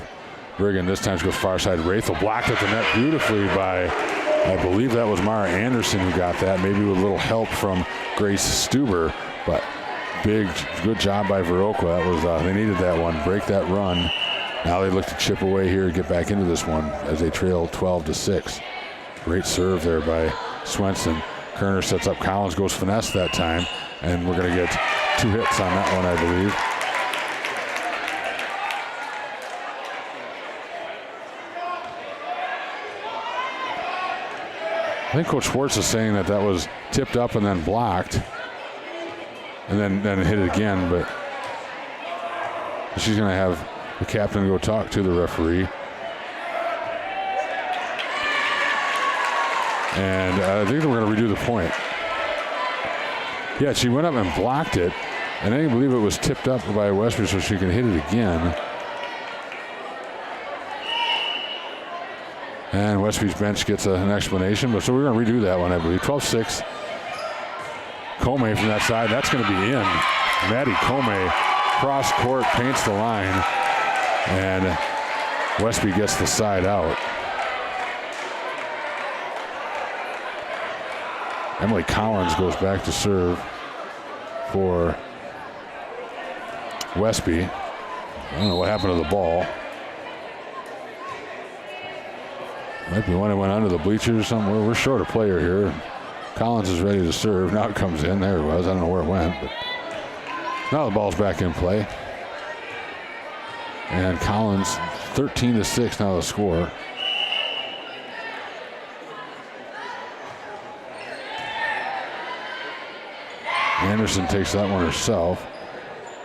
Brigham. This time goes far side. Rathel blocked at the net beautifully by, I believe that was Mara Anderson who got that. Maybe with a little help from Grace Stuber, but good job by Viroqua. That was they needed that one. Break that run. Now they look to chip away here and get back into this one as they trail 12-6. Great serve there by Swenson. Kerner sets up Collins, goes finesse that time, and we're going to get 2 hits on that one, I believe. I think Coach Schwartz is saying that was tipped up and then blocked, and then hit it again, but she's going to have the captain go talk to the referee. And I think we're going to redo the point. Yeah, she went up and blocked it, and I believe it was tipped up by Westby so she can hit it again. And Westby's bench gets an explanation, but so we're going to redo that one, I believe. 12-6. Comey from that side, that's going to be in. Maddie Comey, cross court, paints the line, and Westby gets the side out. Emily Collins goes back to serve for Westby. I don't know what happened to the ball. Might be one that went under the bleachers or something. We're short a player here. Collins is ready to serve. Now it comes in. There it was. I don't know where it went, but now the ball's back in play. And Collins, 13-6 now the score. Anderson takes that one herself.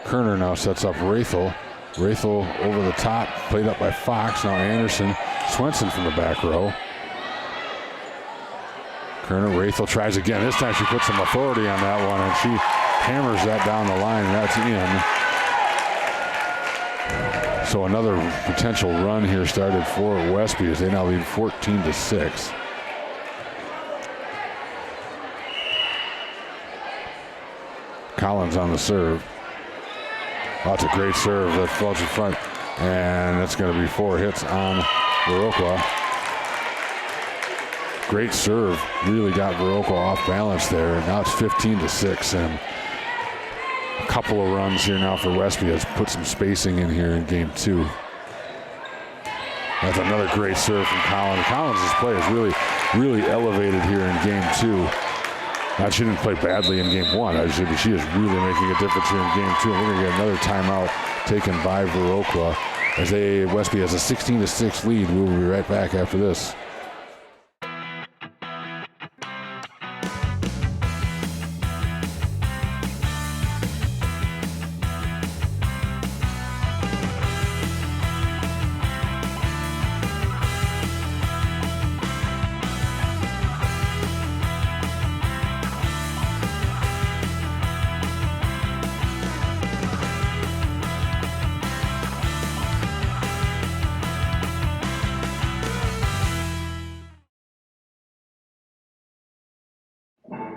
Kerner now sets up Rathel. Rathel over the top, played up by Fox. Now Anderson, Swenson from the back row. Kerner, Rathel tries again. This time she puts some authority on that one, and she hammers that down the line, and that's in. So another potential run here started for Westby as they now lead 14-6. Collins on the serve. Oh, it's a great serve that falls in front, and that's going to be 4 hits on Viroqua. Great serve, really got Viroqua off balance there. Now it's 15-6, and a couple of runs here now for Westby has put some spacing in here in game 2. That's another great serve from Collins. Collins' play has really really elevated here in game 2. She didn't play badly in game 1. She is really making a difference here in game 2. And we're going to get another timeout taken by Viroqua as Westby has a 16-6 lead. We'll be right back after this.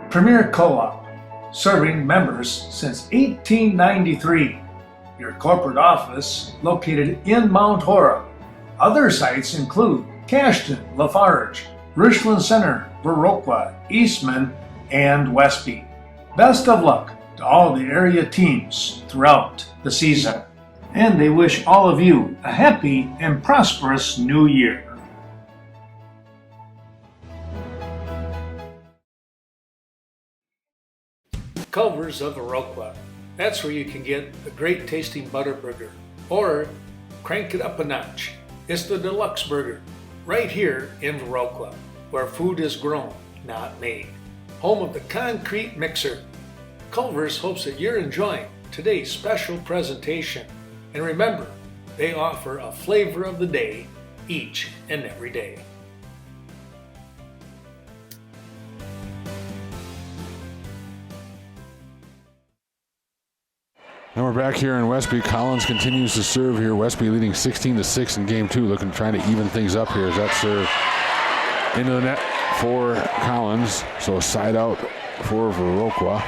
Premier Co-op, serving members since 1893. Your corporate office located in Mount Horeb. Other sites include Cashton, Lafarge, Richland Center, Viroqua, Eastman, and Westby. Best of luck to all the area teams throughout the season, and they wish all of you a happy and prosperous new year. Culver's of Viroqua. That's where you can get the great tasting butter burger, or crank it up a notch. It's the deluxe burger, right here in Viroqua, where food is grown, not made. Home of the concrete mixer. Culver's hopes that you're enjoying today's special presentation. And remember, they offer a flavor of the day each and every day. And we're back here in Westby. Collins continues to serve here. Westby leading 16-6 in game 2, trying to even things up here as that serve into the net for Collins. So a side out for Viroqua.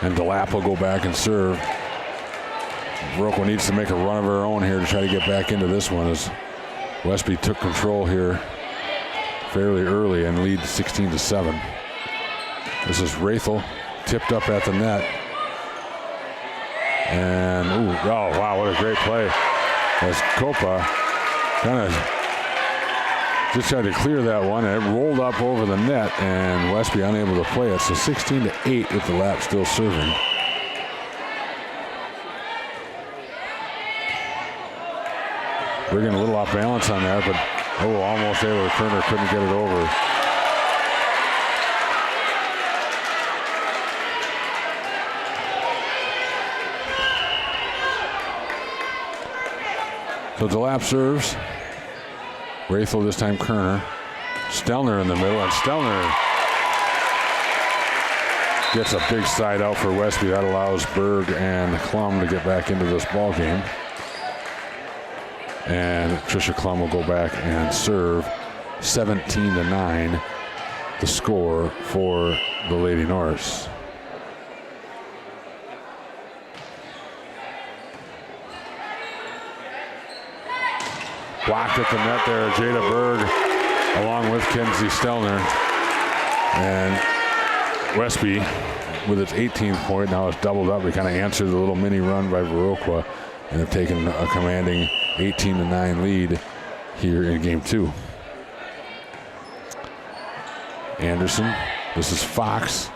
And DeLapp will go back and serve. Viroqua needs to make a run of her own here to try to get back into this one as Westby took control here fairly early and lead 16-7. This is Rathel, tipped up at the net. And, oh, wow, what a great play. As Copa kind of just tried to clear that one, and it rolled up over the net, and Westby unable to play it. So 16-8 with the lap still serving. We're getting a little off balance on that, but, almost able to turn her, couldn't get it over. So DeLapp serves. Rathel this time Kerner. Stelner in the middle, and Stelner gets a big side out for Westby. That allows Berg and Klum to get back into this ball game. And Tricia Klum will go back and serve. 17-9, the score for the Lady Norse. Blocked at the net there, Jada Berg, along with Kenzie Stelner. And Westby, with its 18th point, now it's doubled up. We kind of answered the little mini run by Viroqua and have taken a commanding 18-9 lead here in game 2. Anderson, this is Fox.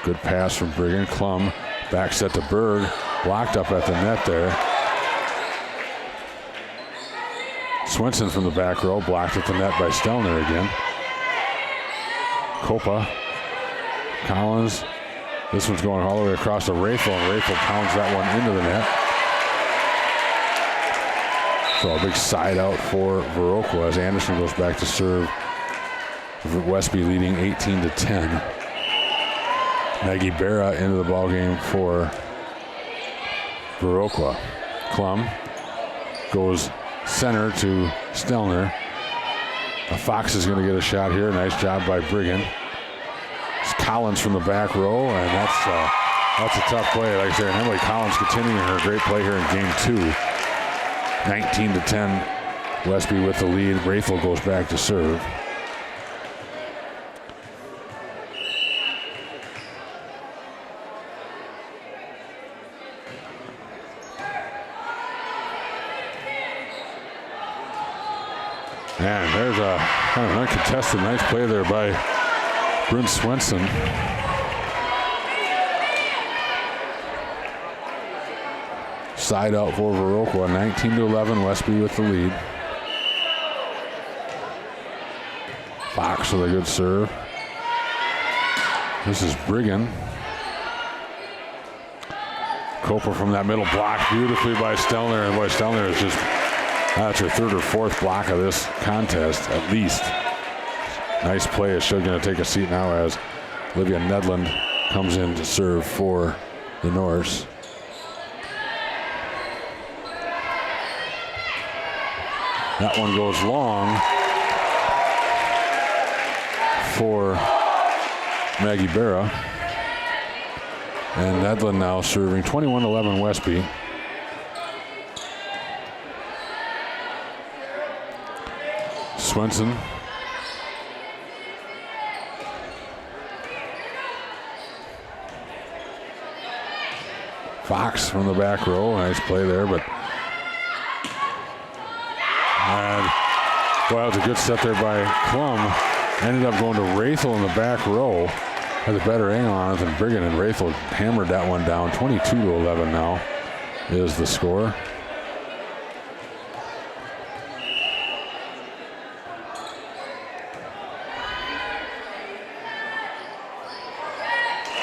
Good pass from Brigham. Klum, back set to Berg, blocked up at the net there. Swinson from the back row, blocked at the net by Stelner again. Copa, Collins. This one's going all the way across to Rathel, and Rathel pounds that one into the net. So a big side out for Viroqua as Anderson goes back to serve. Westby leading 18-10. Maggie Berra into the ball game for Viroqua. Klum goes center to Stelner. Fox is going to get a shot here. Nice job by Brigham. It's Collins from the back row, and that's a tough play. Like I said, Emily Collins continuing her great play here in game 2. 19-10, Westby with the lead. Rathel goes back to serve. And there's a kind of uncontested nice play there by Bryn Swenson. Side out for Viroqua, 19-11, Westby with the lead. Fox with a good serve. This is Brigham. Coper from that middle block beautifully by Stelner, and boy, Stelner is just, that's her third or fourth block of this contest, at least. Nice play as she's going to take a seat now as Olivia Nedlund comes in to serve for the Norse. That one goes long for Maggie Berra. And Nedlund now serving 21-11 Westby. Swenson. Fox from the back row. Nice play there, but and boy, that was a good set there by Klum. Ended up going to Rathel in the back row. Has a better angle on it than Brigham, and Rathel hammered that one down. 22-11 now is the score.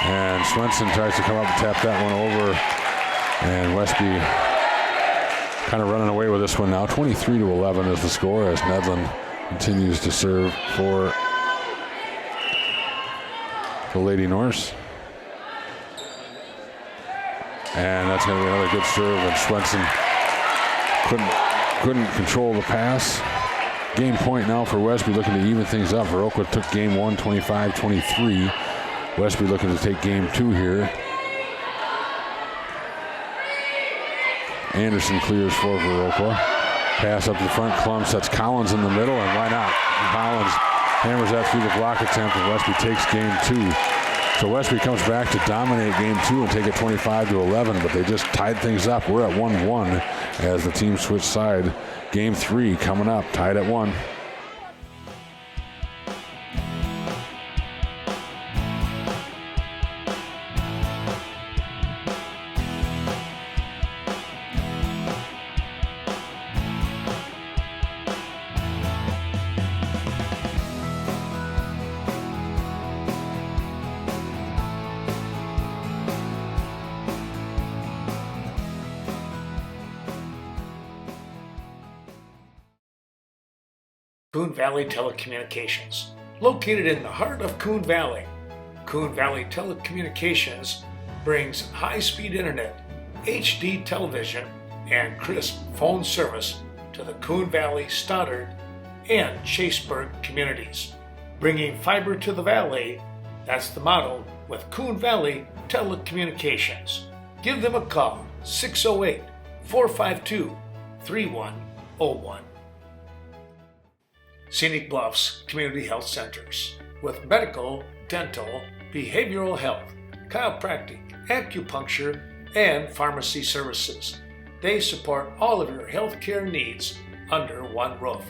And Swenson tries to come up and tap that one over, and Westby kind of running away with this one now. 23-11 is the score as Nedlund continues to serve for the Lady Norse. And that's going to be another good serve, and Swenson couldn't control the pass. Game point now for Westby, looking to even things up. Viroqua took game one 25-23. Westby looking to take game two here. Anderson clears for Viroqua. Pass up the front, Klum sets Collins in the middle, and why not? Collins hammers that through the block attempt, and Westby takes game two. So Westby comes back to dominate game two and take it 25-11, but they just tied things up. We're at 1-1 as the team switch side. Game three coming up, tied at 1. Coon Valley Telecommunications, located in the heart of Coon Valley. Coon Valley Telecommunications brings high-speed internet, HD television, and crisp phone service to the Coon Valley, Stoddard, and Chaseburg communities. Bringing fiber to the valley, that's the motto with Coon Valley Telecommunications. Give them a call, 608-452-3101. Scenic Bluffs Community Health Centers, with medical, dental, behavioral health, chiropractic, acupuncture, and pharmacy services. They support all of your healthcare needs under one roof.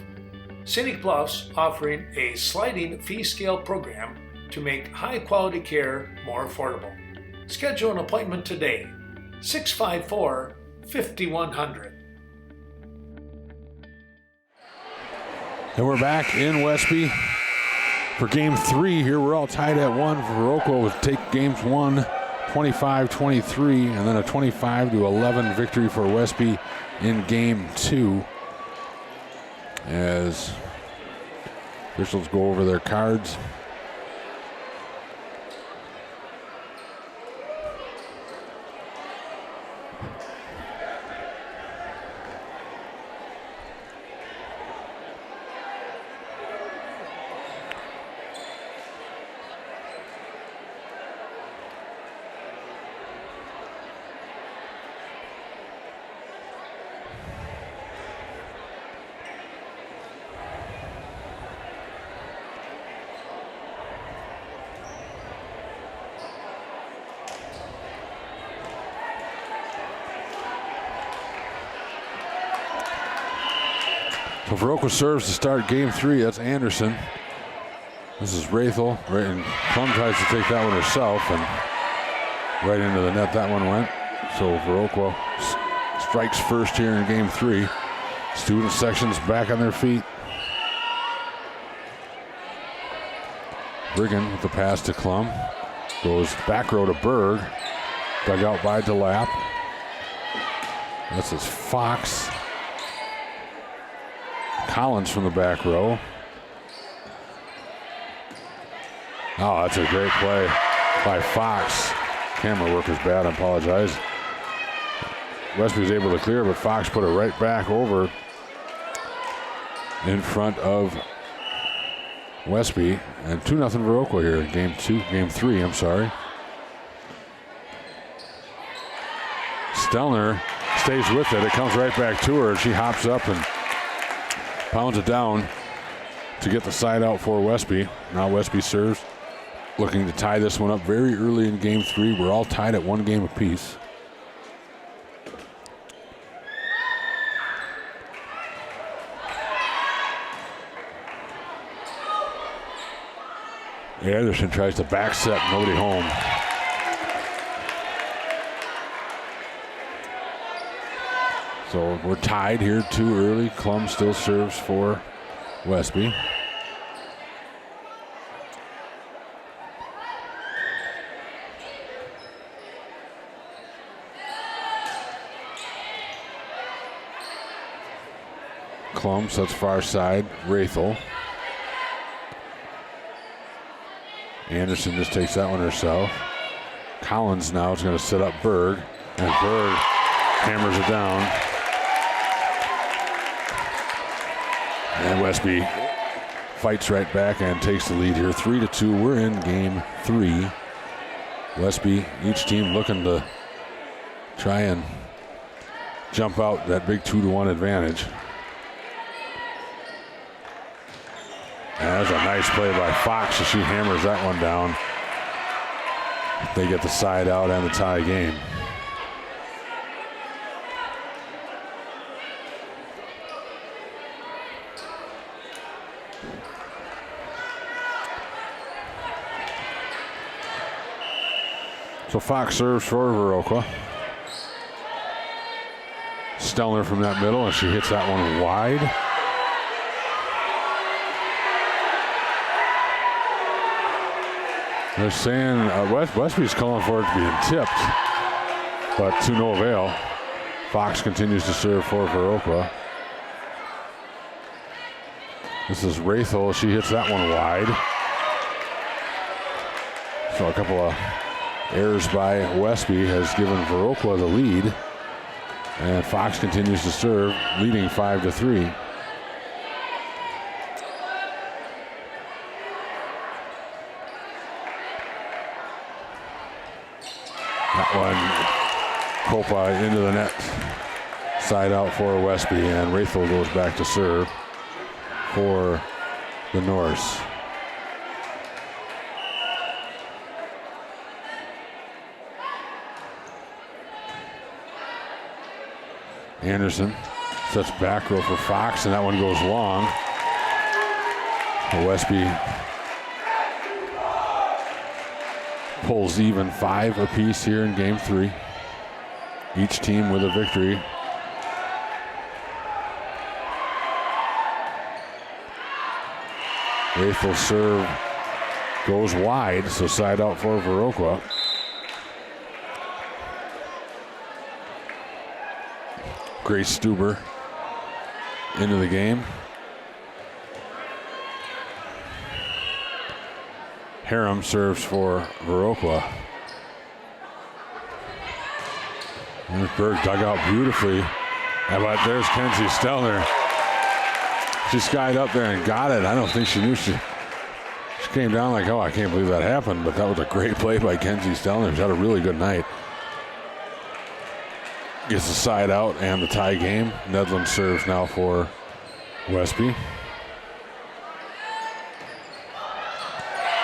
Scenic Bluffs offering a sliding fee scale program to make high quality care more affordable. Schedule an appointment today, 654-5100. And we're back in Westby for game three here. We're all tied at 1. Viroqua will take games 1, 25-23, and then a 25-11 victory for Westby in game 2. As officials go over their cards. Viroqua serves to start game 3. That's Anderson. This is Rathel. Right, and Plum tries to take that one herself, and right into the net that one went. So Viroqua strikes first here in game 3. Student section's back on their feet. Brigham with the pass to Klum. Goes back row to Berg. Dug out by DeLapp. This is Fox. Collins from the back row. Oh, that's a great play by Fox. Camera work was bad, I apologize. Westby was able to clear, but Fox put it right back over in front of Westby. And 2-0 Viroqua here in game 3, I'm sorry. Stelner stays with it. It comes right back to her. She hops up and pounds it down to get the side out for Westby. Now Westby serves, looking to tie this one up very early in game 3. We're all tied at 1 game apiece. Anderson tries to back set, nobody home. So we're tied here too early. Klum still serves for Westby. Klum sets far side, Rathel. Anderson just takes that one herself. Collins now is going to set up Berg, and Berg hammers it down. And Westby fights right back and takes the lead here, 3-2. We're in game 3. Westby, each team looking to try and jump out that big 2-1 advantage. And that's a nice play by Fox as she hammers that one down. They get the side out and the tie game. So Fox serves for Viroqua. Stelner from that middle, and she hits that one wide. They're saying Westby's calling for it to be tipped, but to no avail. Fox continues to serve for Viroqua. This is Rathel. She hits that one wide. So a couple of errors by Westby has given Viroqua the lead. And Fox continues to serve, leading 5-3. That one, Copa into the net. Side out for Westby, and Rathel goes back to serve for the Norse. Anderson sets back row for Fox, and that one goes long. Westby pulls even 5 apiece here in game 3. Each team with a victory. Rathel's serve goes wide, so side out for Viroqua. Grace Stuber into the game. Harum serves for Viroqua. And Berg dug out beautifully. But there's Kenzie Stelner. She skied up there and got it. I don't think she knew she came down like, oh, I can't believe that happened. But that was a great play by Kenzie Stelner. She's had a really good night. Gets the side out and the tie game. Nedlund serves now for Westby.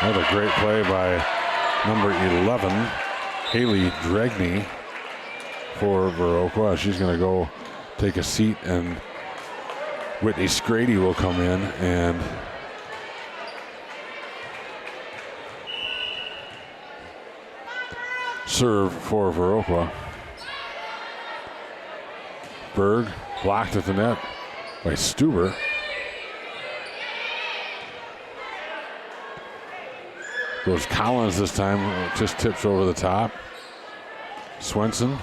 Another great play by number 11, Haley Dregney, for Viroqua. She's going to go take a seat and Whitney Scrady will come in and serve for Viroqua. Berg blocked at the net by Stuber. Goes Collins this time, just tips over the top. Swenson.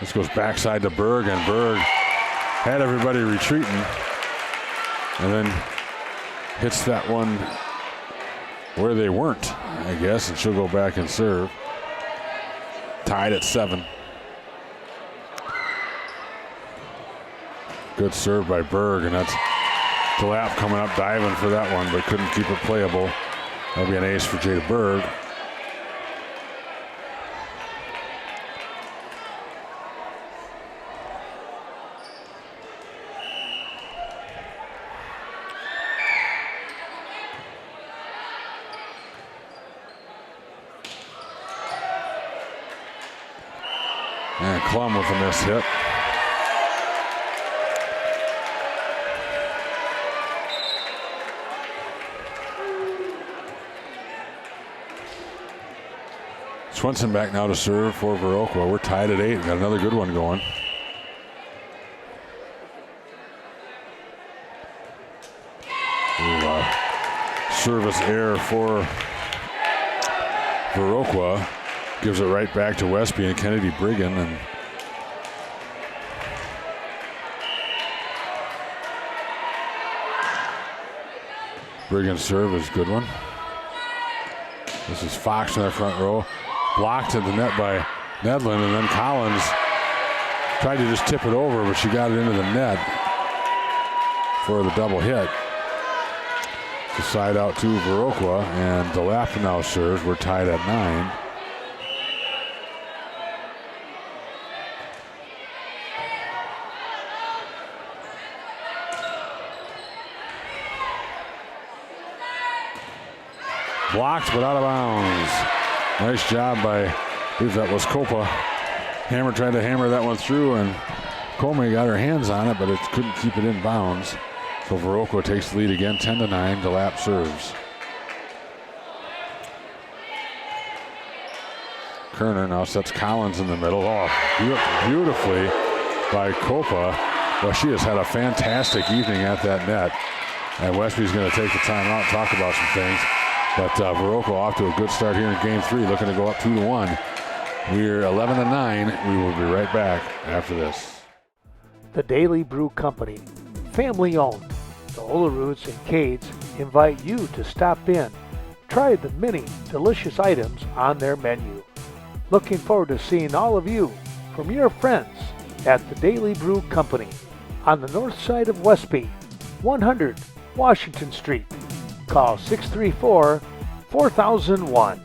This goes backside to Berg, and Berg had everybody retreating and then hits that one where they weren't, I guess, and she'll go back and serve. Tied at 7. Good serve by Berg, and that's DeLapp coming up diving for that one, but couldn't keep it playable. That'll be an ace for Jada Berg. And Klum with a missed hit. Swenson back now to serve for Viroqua. We're tied at 8. Got another good one going. Service error for Viroqua. Gives it right back to Westby and Kennedy Brigham. And Brigham's serve is a good one. This is Fox in the front row. Blocked at the net by Nedlin, and then Collins tried to just tip it over, but she got it into the net for the double hit. The side out to Viroqua, and DeLapp now serves. We're tied at 9. Blocked, but out of bounds. Nice job by, I believe that was Copa. Hammer tried to hammer that one through, and Comey got her hands on it, but it couldn't keep it in bounds. So Viroqua takes the lead again, 10-9. DeLapp serves. Kerner now sets Collins in the middle. Oh, beautifully by Copa. Well, she has had a fantastic evening at that net. And Westby's going to take the time out and talk about some things. But Viroqua off to a good start here in game 3, looking to go up 2-1. We're 11-9. We will be right back after this. The Daily Brew Company, family owned. The Oleroods and Cades invite you to stop in. Try the many delicious items on their menu. Looking forward to seeing all of you from your friends at the Daily Brew Company on the north side of Westby, 100 Washington Street. Call 634-4001.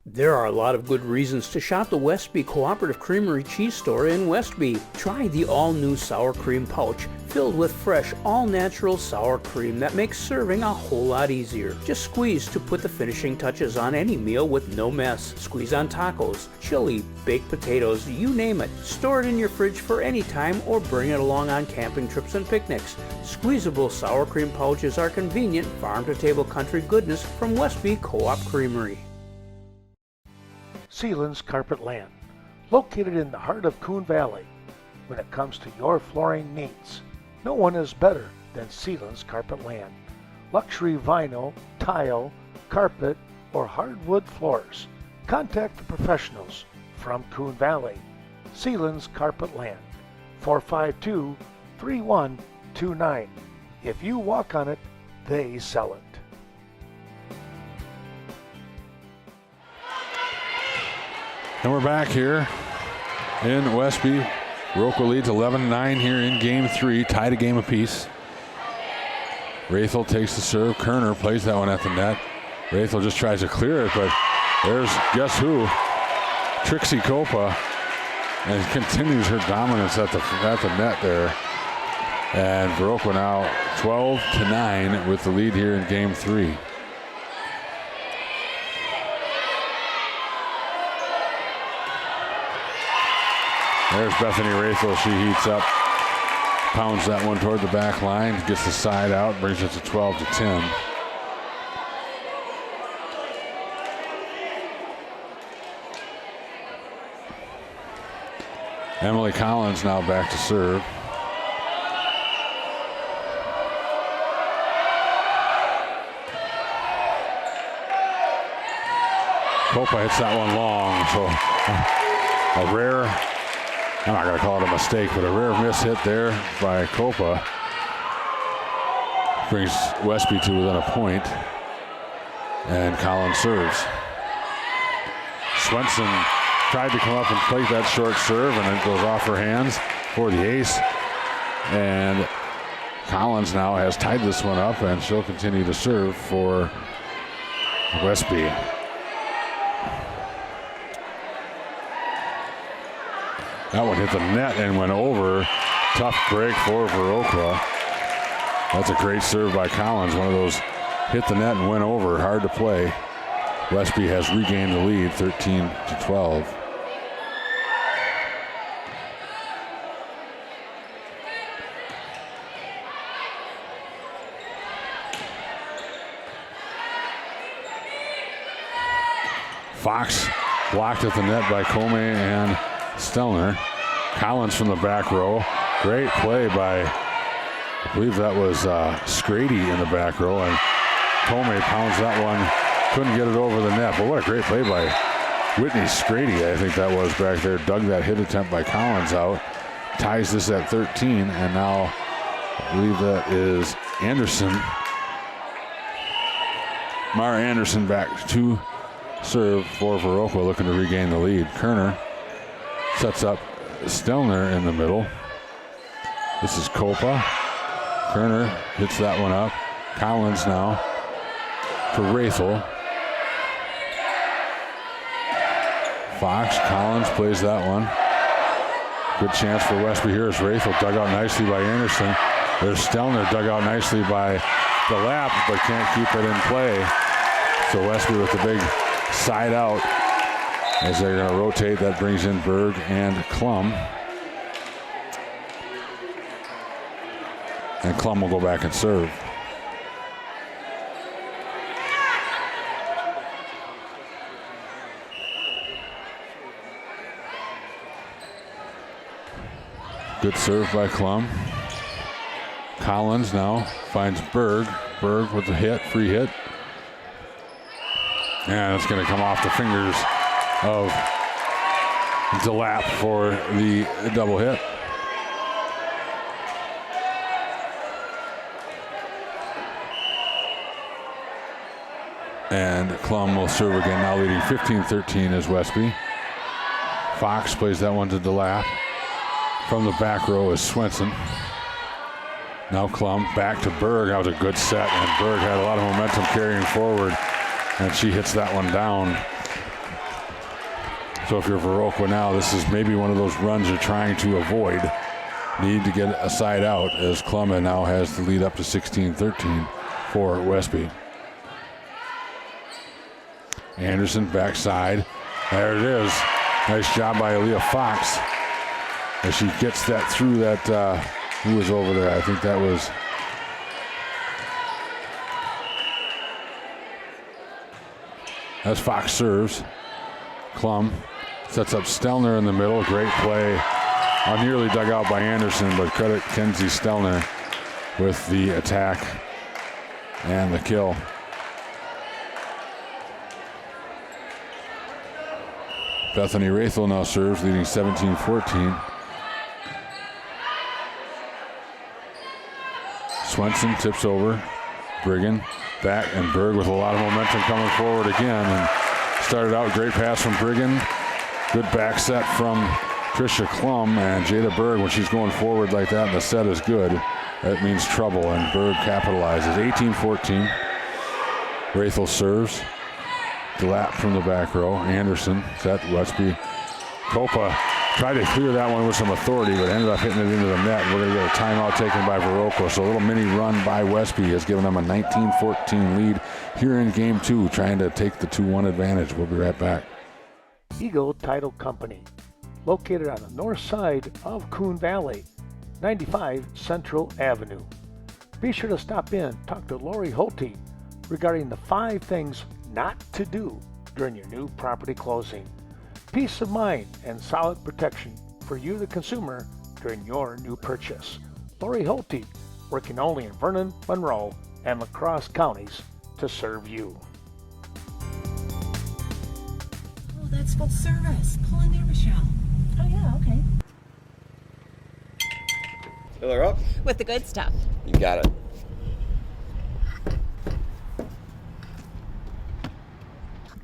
There are a lot of good reasons to shop the Westby Cooperative Creamery Cheese Store in Westby. Try the all-new sour cream pouch filled with fresh, all-natural sour cream that makes serving a whole lot easier. Just squeeze to put the finishing touches on any meal with no mess. Squeeze on tacos, chili, baked potatoes, you name it. Store it in your fridge for any time or bring it along on camping trips and picnics. Squeezable sour cream pouches are convenient farm-to-table country goodness from Westby Co-op Creamery. Sealands Carpet Land, located in the heart of Coon Valley. When it comes to your flooring needs, no one is better than Sealands Carpet Land. Luxury vinyl, tile, carpet, or hardwood floors. Contact the professionals from Coon Valley. Sealands Carpet Land, 452-3129. If you walk on it, they sell it. And we're back here in Westby. Viroqua leads 11-9 here in game 3, tied a game apiece. Rathel takes the serve. Kerner plays that one at the net. Rathel just tries to clear it, but there's, guess who? Trixie Copa, and continues her dominance at the net there. And Viroqua now 12-9 with the lead here in game 3. There's Bethany Rathel. She heats up, pounds that one toward the back line, gets the side out, brings it to 12-10. Emily Collins now back to serve. Copa hits that one long, so a rare, I'm not going to call it a mistake, but a rare miss hit there by Copa brings Westby to within a point, and Collins serves. Swenson tried to come up and plate that short serve, and it goes off her hands for the ace. And Collins now has tied this one up, and she'll continue to serve for Westby. That one hit the net and went over. Tough break for Viroqua. That's a great serve by Collins. One of those hit the net and went over. Hard to play. Westby has regained the lead, 13-12. Fox blocked at the net by Comey and Stelner. Collins from the back row. Great play by, I believe that was Scrady in the back row, and Comey pounds that one. Couldn't get it over the net, but what a great play by Whitney Scrady, I think that was back there. Dug that hit attempt by Collins out. Ties this at 13, and now I believe that is Anderson. Mara Anderson back to serve for Viroqua, looking to regain the lead. Kerner sets up Stelner in the middle. This is Copa. Kerner hits that one up. Collins now for Rathel. Fox, Collins plays that one. Good chance for Westby here as Rathel dug out nicely by Anderson. There's Stelner dug out nicely by the lap, but can't keep it in play. So Westby with the big side out as they're going to rotate. That brings in Berg and Klum. And Klum will go back and serve. Good serve by Klum. Collins now finds Berg. Berg with the hit, free hit. And it's going to come off the fingers of DeLapp for the double hit. And Klum will serve again, now leading 15-13 is Westby. Fox plays that one to DeLapp. From the back row is Swenson. Now Klum back to Berg. That was a good set, and Berg had a lot of momentum carrying forward, and she hits that one down. So if you're Viroqua now, this is maybe one of those runs you're trying to avoid. Need to get a side out as Klum now has the lead up to 16-13 for Westby. Anderson backside. There it is. Nice job by Aaliyah Fox as she gets that through that, who was over there? I think that was, as Fox serves. Klum sets up Stelner in the middle. Great play. Nearly dug out by Anderson, but credit Kenzie Stelner with the attack and the kill. Bethany Rathel now serves, leading 17-14. Swenson tips over. Briggan back, and Berg with a lot of momentum coming forward again. And started out great pass from Briggan. Good back set from Tricia Klum, and Jada Berg, when she's going forward like that and the set is good, that means trouble, and Berg capitalizes. 18-14. Rathel serves. DeLapp from the back row. Anderson set. Westby. Copa tried to clear that one with some authority, but ended up hitting it into the net. We're going to get a timeout taken by Viroqua. So a little mini run by Westby has given them a 19-14 lead here in game 2, trying to take the 2-1 advantage. We'll be right back. Eagle Title Company, located on the north side of Coon Valley, 95 Central Avenue. Be sure to stop in and talk to Lori Holte regarding the 5 things not to do during your new property closing. Peace of mind and solid protection for you, the consumer, during your new purchase. Lori Holte, working only in Vernon, Monroe, and La Crosse counties to serve you. Oh, that's full service. Pull in there, Michelle. Oh, yeah, okay. Fill her up? With the good stuff. You got it.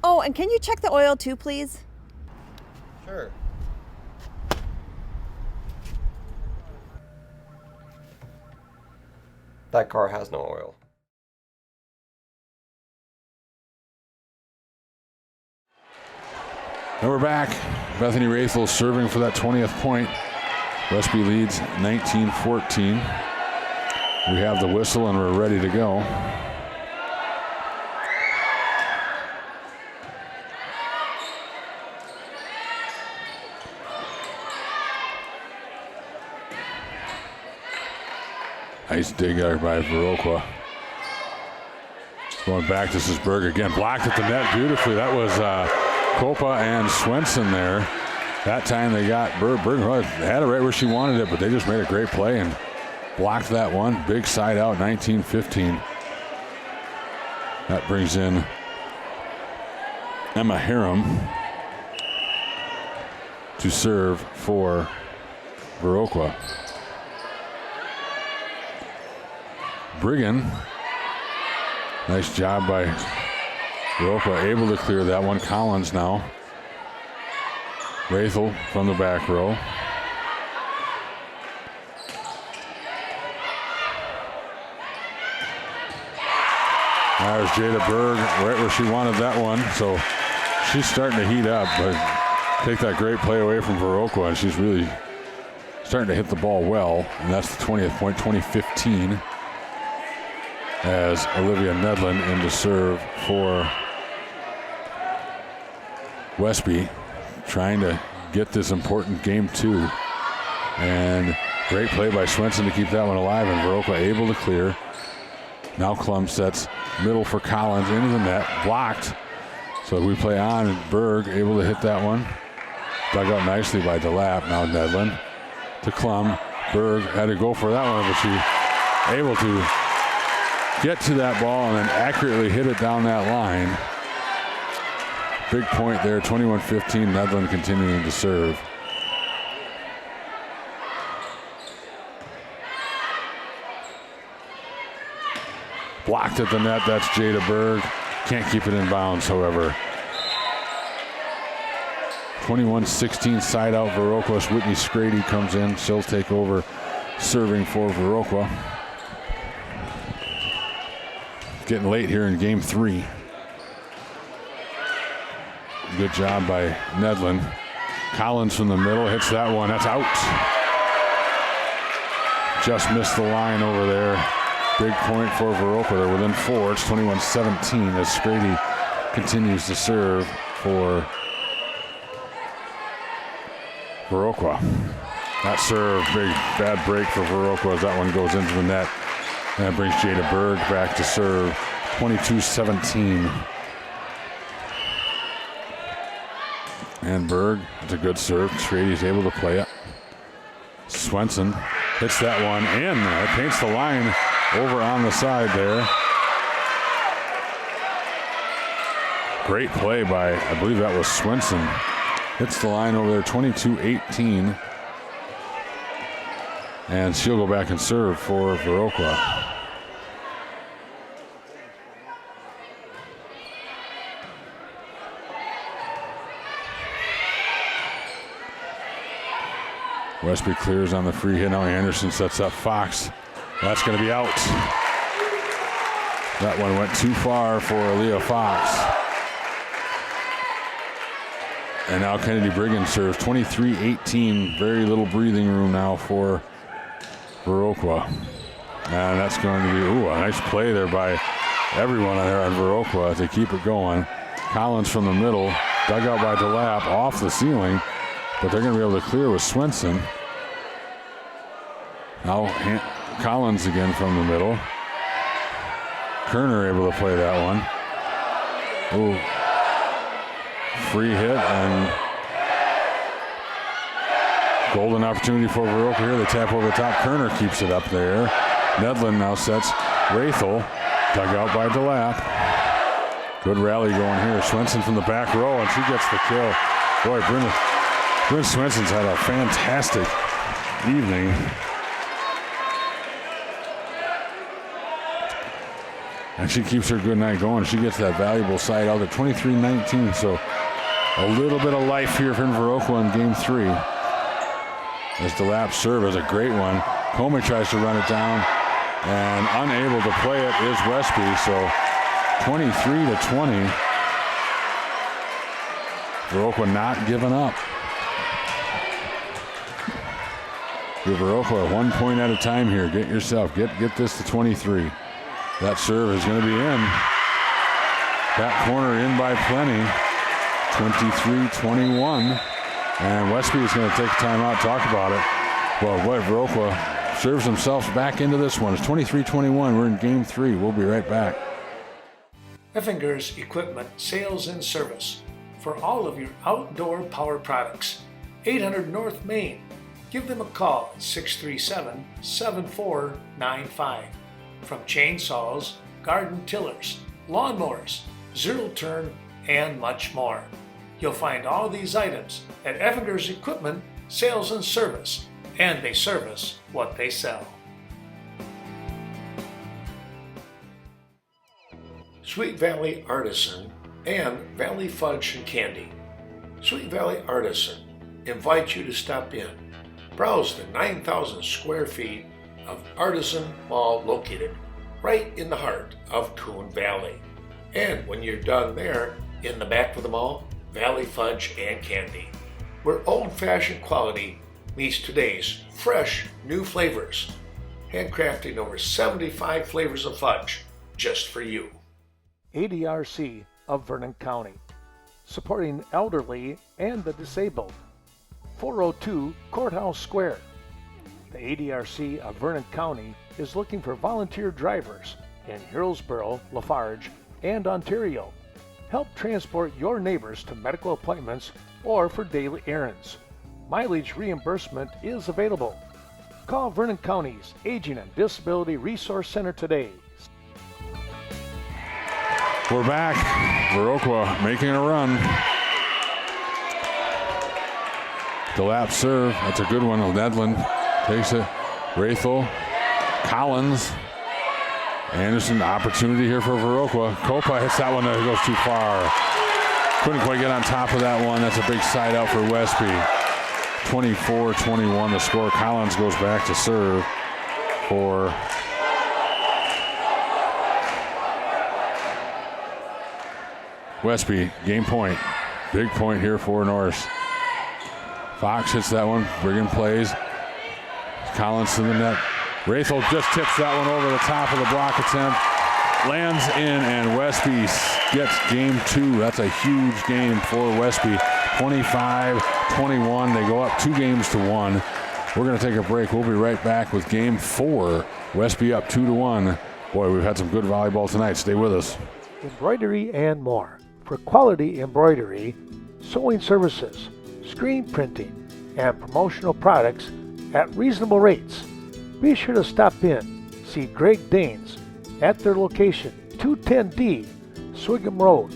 Oh, and can you check the oil too, please? Sure. That car has no oil. And we're back. Bethany Wrathel serving for that 20th point. Westby leads 19-14. We have the whistle and we're ready to go. Nice dig there by Viroqua. Going back, this is Berg again. Blocked at the net beautifully. That was Kopa and Swenson there. That time they got Berg had it right where she wanted it, but they just made a great play and blocked that one. Big side out, 19-15. That brings in Emma Harum to serve for Viroqua. Brigham, nice job by Viroqua, able to clear that one. Collins now. Wrathel from the back row. There's Jada Berg right where she wanted that one. So she's starting to heat up, but take that great play away from Viroqua, and she's really starting to hit the ball well. And that's the 20th point, 2015. As Olivia Nedlin in to serve for Westby, trying to get this important game 2. And great play by Swenson to keep that one alive, and Viroqua able to clear. Now Klum sets middle for Collins into the net, blocked. So we play on, and Berg able to hit that one. Dug up nicely by DeLapp. Now Nedlin to Klum. Berg had to go for that one, but she able to get to that ball and then accurately hit it down that line. Big point there, 21-15. Nedlin continuing to serve. Blocked at the net, that's Jada Berg. Can't keep it in bounds, however. 21-16 side out Viroqua. Whitney Scrady comes in. She'll take over serving for Viroqua. Getting late here in game 3. Good job by Nedlin. Collins from the middle hits that one. That's out. Just missed the line over there. Big point for Viroqua. They're within 4. It's 21-17 as Scrady continues to serve for Viroqua. That serve, big bad break for Viroqua as that one goes into the net. And that brings Jada Berg back to serve, 22-17. And Berg, it's a good serve. Scrady's able to play it. Swenson hits that one in. It paints the line over on the side there. Great play by, I believe that was Swenson. Hits the line over there, 22-18. And she'll go back and serve for Viroqua. Westby clears on the free hit. Now Anderson sets up Fox. That's going to be out. That one went too far for Aaliyah Fox. And now Kennedy Brigham serves, 23-18. Very little breathing room now for Viroqua. And that's going to be, a nice play there by everyone there on Viroqua to keep it going. Collins from the middle, dug out by DeLapp, off the ceiling, but they're going to be able to clear with Swenson. Now Collins again from the middle. Kerner able to play that one. Ooh. Free hit and golden opportunity for Viroqua here. They tap over the top. Kerner keeps it up there. Nedlin now sets Rathel. Dug out by DeLapp. Good rally going here. Swenson from the back row, and she gets the kill. Boy, Bryn Swenson's had a fantastic evening. And she keeps her good night going. She gets that valuable side out at 23-19. So a little bit of life here from Viroqua in game 3. As DeLapp serve is a great one. Comey tries to run it down, and unable to play it is Westby. So 23-20. Viroqua not giving up. Give Viroqua 1 point at a time here. Get this to 23. That serve is going to be in. Back corner in by plenty. 23-21. And Westby is going to take a timeout, talk about it. Well, boy, Viroqua serves themselves back into this one. It's 23-21. We're in game 3. We'll be right back. Effinger's Equipment Sales and Service for all of your outdoor power products. 800 North Main. Give them a call at 637-7495. From chainsaws, garden tillers, lawnmowers, zero-turn, and much more. You'll find all these items at Effinger's Equipment Sales and Service, and they service what they sell. Sweet Valley Artisan and Valley Fudge and Candy. Sweet Valley Artisan invites you to stop in. Browse the 9,000 square feet of Artisan Mall located right in the heart of Coon Valley. And when you're done there, in the back of the mall, Valley Fudge and Candy, where old-fashioned quality meets today's fresh new flavors. Handcrafting over 75 flavors of fudge just for you. ADRC of Vernon County, supporting elderly and the disabled. 402 Courthouse Square. The ADRC of Vernon County is looking for volunteer drivers in Hillsborough, Lafarge, and Ontario. Help transport your neighbors to medical appointments or for daily errands. Mileage reimbursement is available. Call Vernon County's Aging and Disability Resource Center today. We're back. Viroqua making a run. DeLapp serve. That's a good one. Nedlin takes it. Rathel. Collins. Anderson, opportunity here for Viroqua. Copa hits that one. That goes too far. Couldn't quite get on top of that one. That's a big side out for Westby. 24-21 the score. Collins goes back to serve for Westby. Game point. Big point here for Norse. Fox hits that one. Brigham plays. Collins to the net. Rathel just tips that one over the top of the block attempt. Lands in, and Westby gets game 2. That's a huge game for Westby. 25-21. They go up 2 games to 1. We're going to take a break. We'll be right back with game 4. Westby up 2-1. Boy, we've had some good volleyball tonight. Stay with us. Embroidery and more. For quality embroidery, sewing services, screen printing, and promotional products at reasonable rates. Be sure to stop in. See Greg Danes at their location, 210D Swigum Road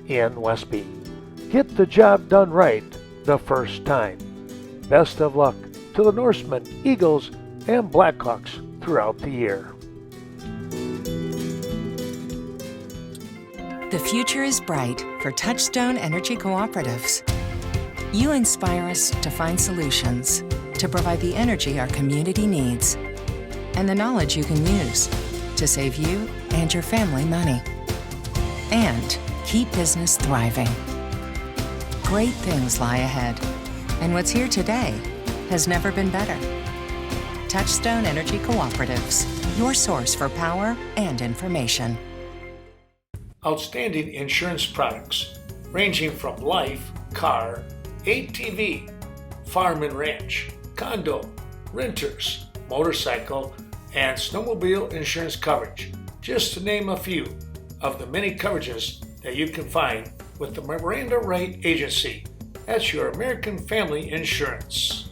in Westby. Get the job done right the first time. Best of luck to the Norsemen, Eagles, and Blackhawks throughout the year. The future is bright for Touchstone Energy Cooperatives. You inspire us to find solutions to provide the energy our community needs and the knowledge you can use to save you and your family money and keep business thriving. Great things lie ahead, and what's here today has never been better. Touchstone Energy Cooperatives, your source for power and information. Outstanding insurance products ranging from life, car, ATV, farm and ranch, condo, renters, motorcycle, and snowmobile insurance coverage, just to name a few of the many coverages that you can find with the Miranda Wright Agency. That's your American Family Insurance.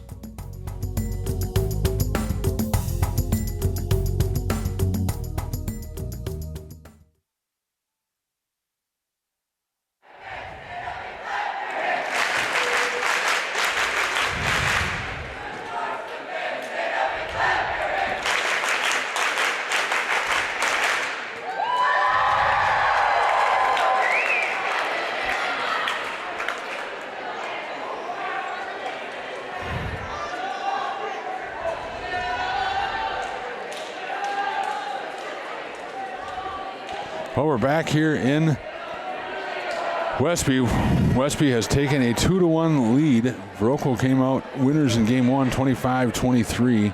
Well, we're back here in Westby. Westby has taken a 2-1 lead. Viroqua came out winners in game 1, 25-23.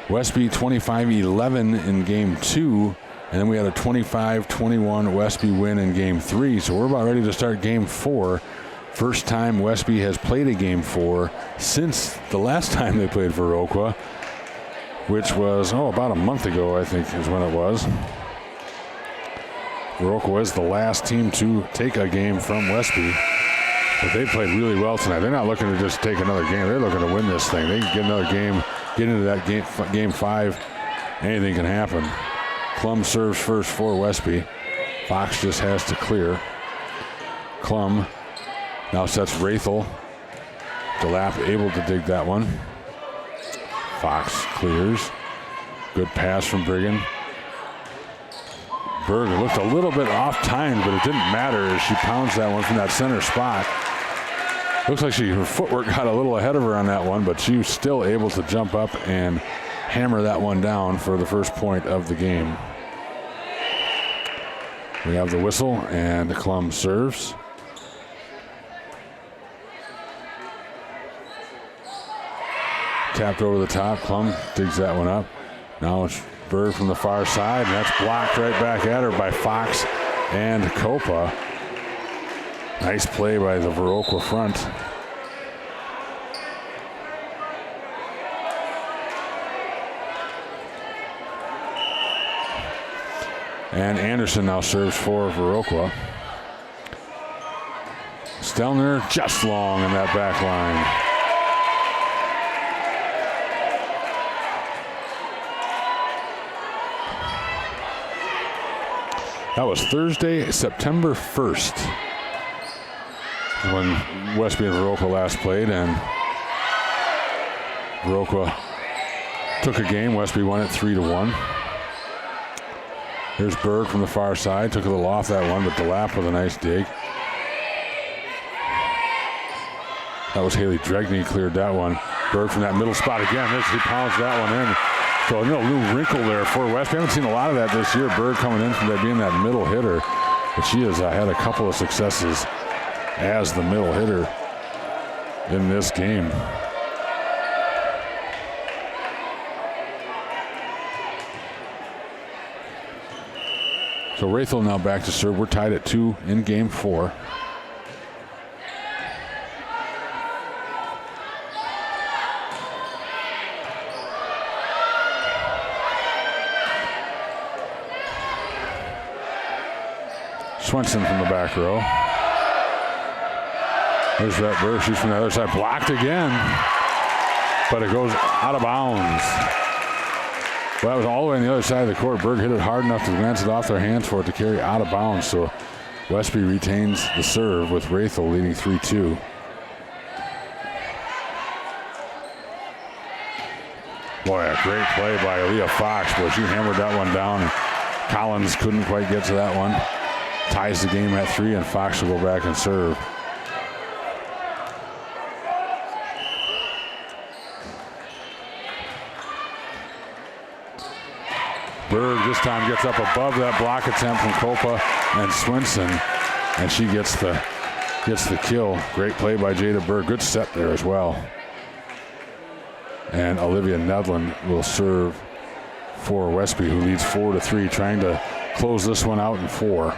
Westby 25-11 in game 2. And then we had a 25-21 Westby win in game 3. So we're about ready to start game 4. First time Westby has played a game 4 since the last time they played Viroqua, which was, about a month ago, I think is when it was. Viroqua is the last team to take a game from Westby, but they played really well tonight. They're not looking to just take another game. They're looking to win this thing. They can get another game, get into that game 5. Anything can happen. Klum serves first for Westby. Fox just has to clear. Klum now sets Rathel. DeLapp able to dig that one. Fox clears. Good pass from Brigham. Berger looked a little bit off-timed, but it didn't matter as she pounds that one from that center spot. Looks like her footwork got a little ahead of her on that one, but she was still able to jump up and hammer that one down for the first point of the game. We have the whistle, and Klum serves. Tapped over the top. Klum digs that one up. Now it's Berg from the far side, and that's blocked right back at her by Fox and Copa. Nice play by the Viroqua front. And Anderson now serves for Viroqua. Stelner just long in that back line. That was Thursday, September 1st, when Westby and Viroqua last played, and Viroqua took a game. Westby won it 3-1. Here's Berg from the far side. Took a little off that one, but DeLapp with a nice dig. That was Haley Dregney cleared that one. Berg from that middle spot again. He pounds that one in. So a little wrinkle there for West. We haven't seen a lot of that this year. Berg coming in from that being that middle hitter. But she has had a couple of successes as the middle hitter in this game. So Rathel now back to serve. We're tied at 2 in game 4. Swenson from the back row. There's that Berg. She's from the other side. Blocked again. But it goes out of bounds. Well, that was all the way on the other side of the court. Berg hit it hard enough to glance it off their hands for it to carry out of bounds. So Westby retains the serve with Rathel leading 3-2. Boy, a great play by Aaliyah Fox. Boy, she hammered that one down. Collins couldn't quite get to that one. Ties the game at 3, and Fox will go back and serve. Berg this time gets up above that block attempt from Copa and Swenson, and she gets the kill. Great play by Jada Berg. Good set there as well. And Olivia Nedlin will serve for Westby, who leads 4-3, trying to close this one out in 4.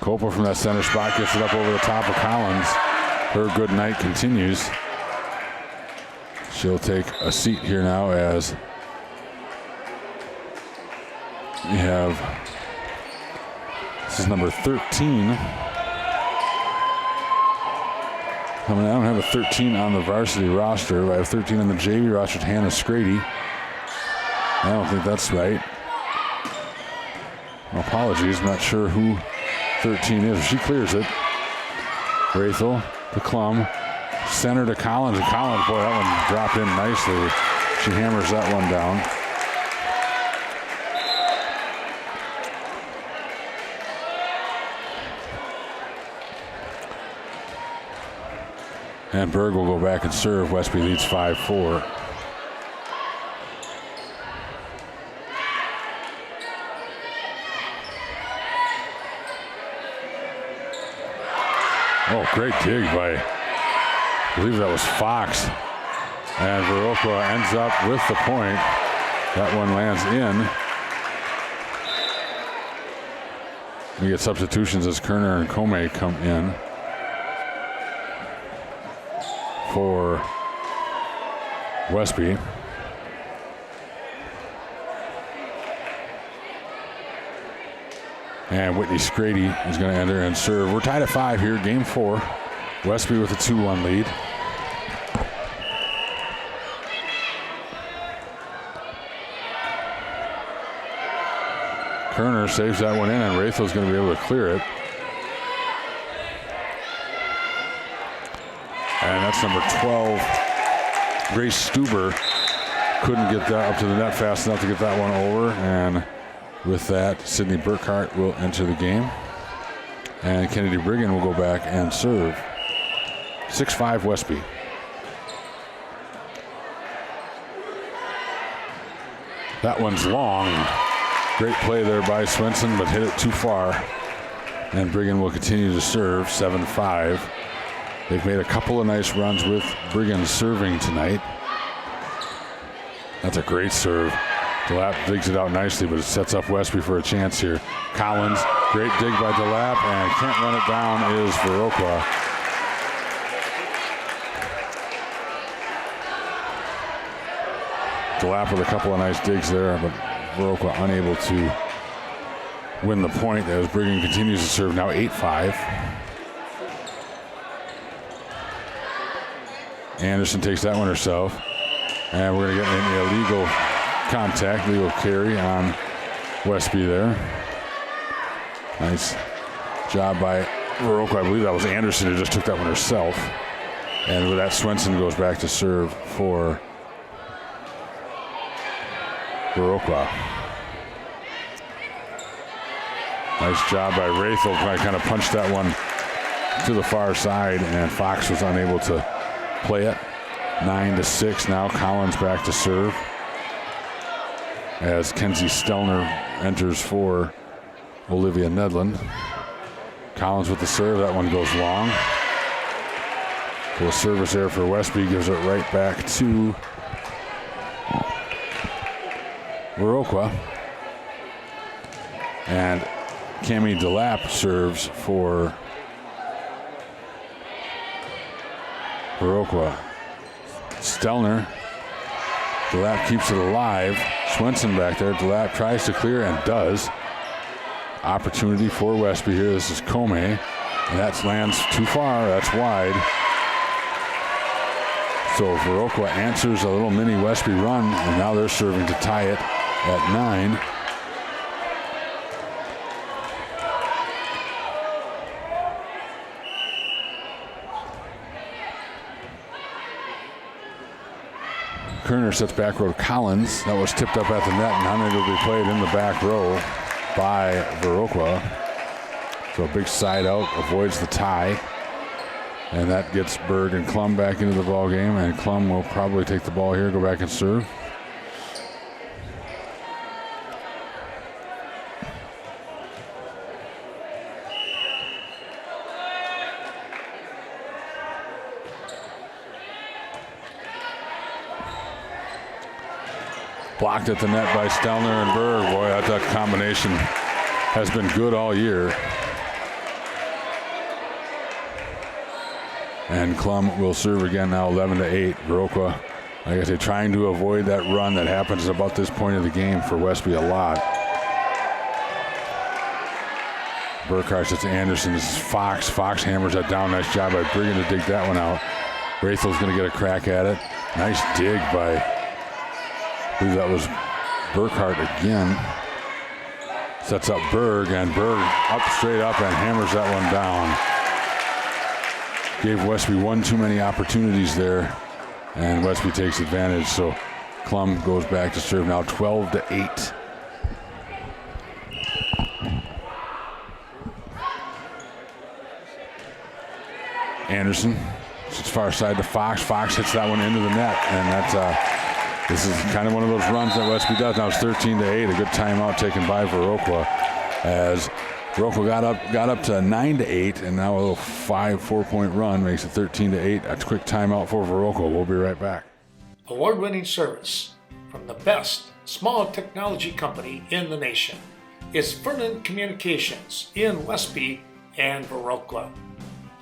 Copa from that center spot gets it up over the top of Collins. Her good night continues. She'll take a seat here now as we have, this is number 13. I don't have a 13 on the varsity roster. I have 13 on the JV roster, Hannah Scrady. I don't think that's right. Apologies, not sure who 13 is. She clears it. Rathel to Klum. Center to Collins. And Collins, boy, that one dropped in nicely. She hammers that one down. And Berg will go back and serve. Westby leads 5-4. Oh, great dig by, I believe that was Fox. And Viroqua ends up with the point. That one lands in. We get substitutions as Kerner and Comey come in for Westby. And Whitney Scrady is going to enter and serve. We're tied at 5 here, game 4. Westby with a 2-1 lead. Kerner saves that one in, and Rathel's going to be able to clear it. And that's number 12, Grace Stuber. Couldn't get that up to the net fast enough to get that one over. And with that, Sydney Burkhart will enter the game. And Kennedy Brigham will go back and serve. 6-5 Westby. That one's long. Great play there by Swenson, but hit it too far. And Brigham will continue to serve, 7-5. They've made a couple of nice runs with Brigham serving tonight. That's a great serve. DeLapp digs it out nicely, but it sets up Westby for a chance here. Collins, great dig by DeLapp, and can't run it down is Viroqua. DeLapp with a couple of nice digs there, but Viroqua unable to win the point as Brigham continues to serve, now 8-5. Anderson takes that one herself, and we're going to get an illegal contact, legal carry on Westby there. Nice job by Viroqua. I believe that was Anderson who just took that one herself. And with that, Swenson goes back to serve for Viroqua. Nice job by Rathel. Kind of punched that one to the far side, and Fox was unable to play it. 9-6 now. Collins back to serve as Kenzie Stelner enters for Olivia Nedlund. Collins with the serve. That one goes long. Full service there for Westby. Gives it right back to Viroqua. And Cammie DeLapp serves for Viroqua. Stelner. DeLapp keeps it alive. Swenson back there. DeLapp tries to clear and does. Opportunity for Westby here. This is Comey. And that lands too far. That's wide. So Viroqua answers a little mini Westby run, and now they're serving to tie it at 9. Kerner sets back row to Collins. That was tipped up at the net, and now it'll be played in the back row by Viroqua. So a big side out avoids the tie. And that gets Berg and Klum back into the ball game, and Klum will probably take the ball here, go back and serve. Blocked at the net by Stelner and Berg. Boy, that combination has been good all year. And Klum will serve again now, 11-8. Viroqua, like I said, trying to avoid that run that happens about this point of the game for Westby a lot. Burkhart to Anderson. This is Fox. Fox hammers that down. Nice job by Brigham to dig that one out. Raythel's going to get a crack at it. Nice dig by, I believe that was Burkhart again. Sets up Berg, and Berg up straight up and hammers that one down. Gave Westby one too many opportunities there, and Westby takes advantage. So Klum goes back to serve now, 12-8. Anderson, it's far side to Fox. Fox hits that one into the net, and that's this is kind of one of those runs that Westby does. Now it's 13-8. A good timeout taken by Viroqua, as Viroqua got up to 9-8, and now a little 4-point run makes it 13-8. A quick timeout for Viroqua. We'll be right back. Award-winning service from the best small technology company in the nation. It's Vernon Communications in Westby and Viroqua.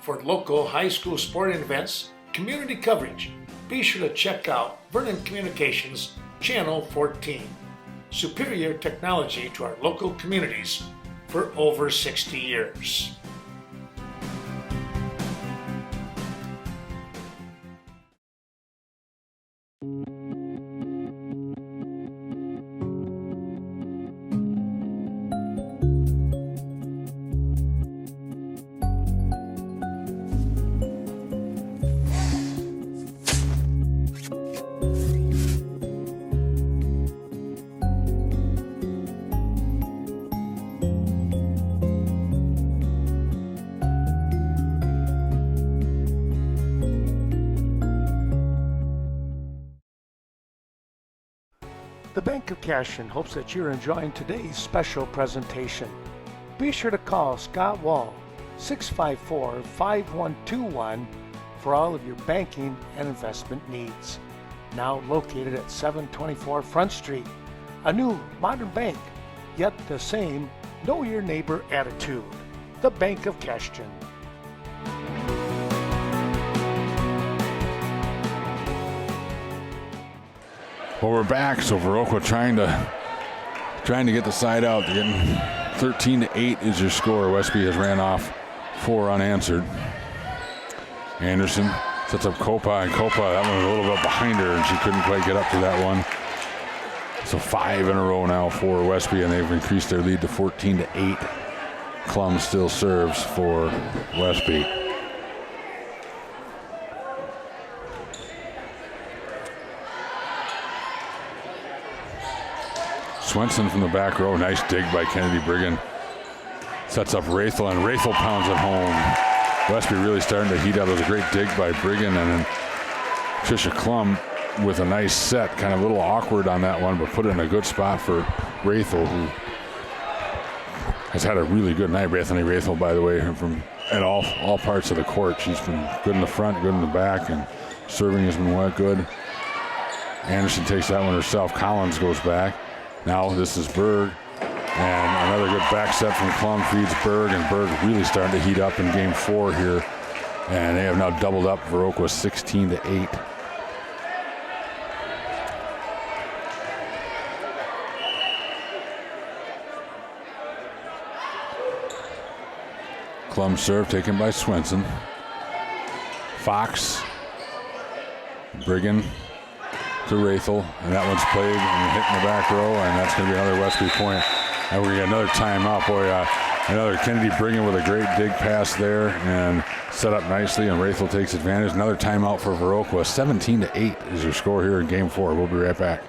For local high school sporting events, community coverage, be sure to check out Vernon Communications Channel 14. Superior technology to our local communities for over 60 years. The Bank of Cashion hopes that you're enjoying today's special presentation. Be sure to call Scott Wall, 654-5121, for all of your banking and investment needs. Now located at 724 Front Street, a new modern bank, yet the same know your neighbor attitude. The Bank of Cashion. Well, we're back, so Viroqua trying to get the side out. They're getting 13-8 is your score. Westby has ran off 4 unanswered. Anderson sets up Copa, and Copa, that one was a little bit behind her, and she couldn't quite get up to that one. So 5 in a row now for Westby, and they've increased their lead to 14-8. Klum still serves for Westby. Swenson from the back row. Nice dig by Kennedy Brigham. Sets up Raythel, and Raythel pounds it home. Westby really starting to heat up. It was a great dig by Brigham, and then Tricia Klum with a nice set. Kind of a little awkward on that one, but put it in a good spot for Raythel, who has had a really good night. Bethany Raythel, by the way, from at all parts of the court. She's been good in the front, good in the back, and serving has been good. Anderson takes that one herself. Collins goes back. Now this is Berg, and another good back set from Klum feeds Berg, and Berg really starting to heat up in game 4 here, and they have now doubled up Viroqua 16-8. Klum serve taken by Swenson. Fox, Brigham to Raythel, and that one's played and hit in the back row, and that's going to be another Westby point. And we're going to get another timeout. Boy, another Kennedy Brigham with a great dig pass there and set up nicely, and Raythel takes advantage. Another timeout for Viroqua. 17-8 is your score here in game 4. We'll be right back.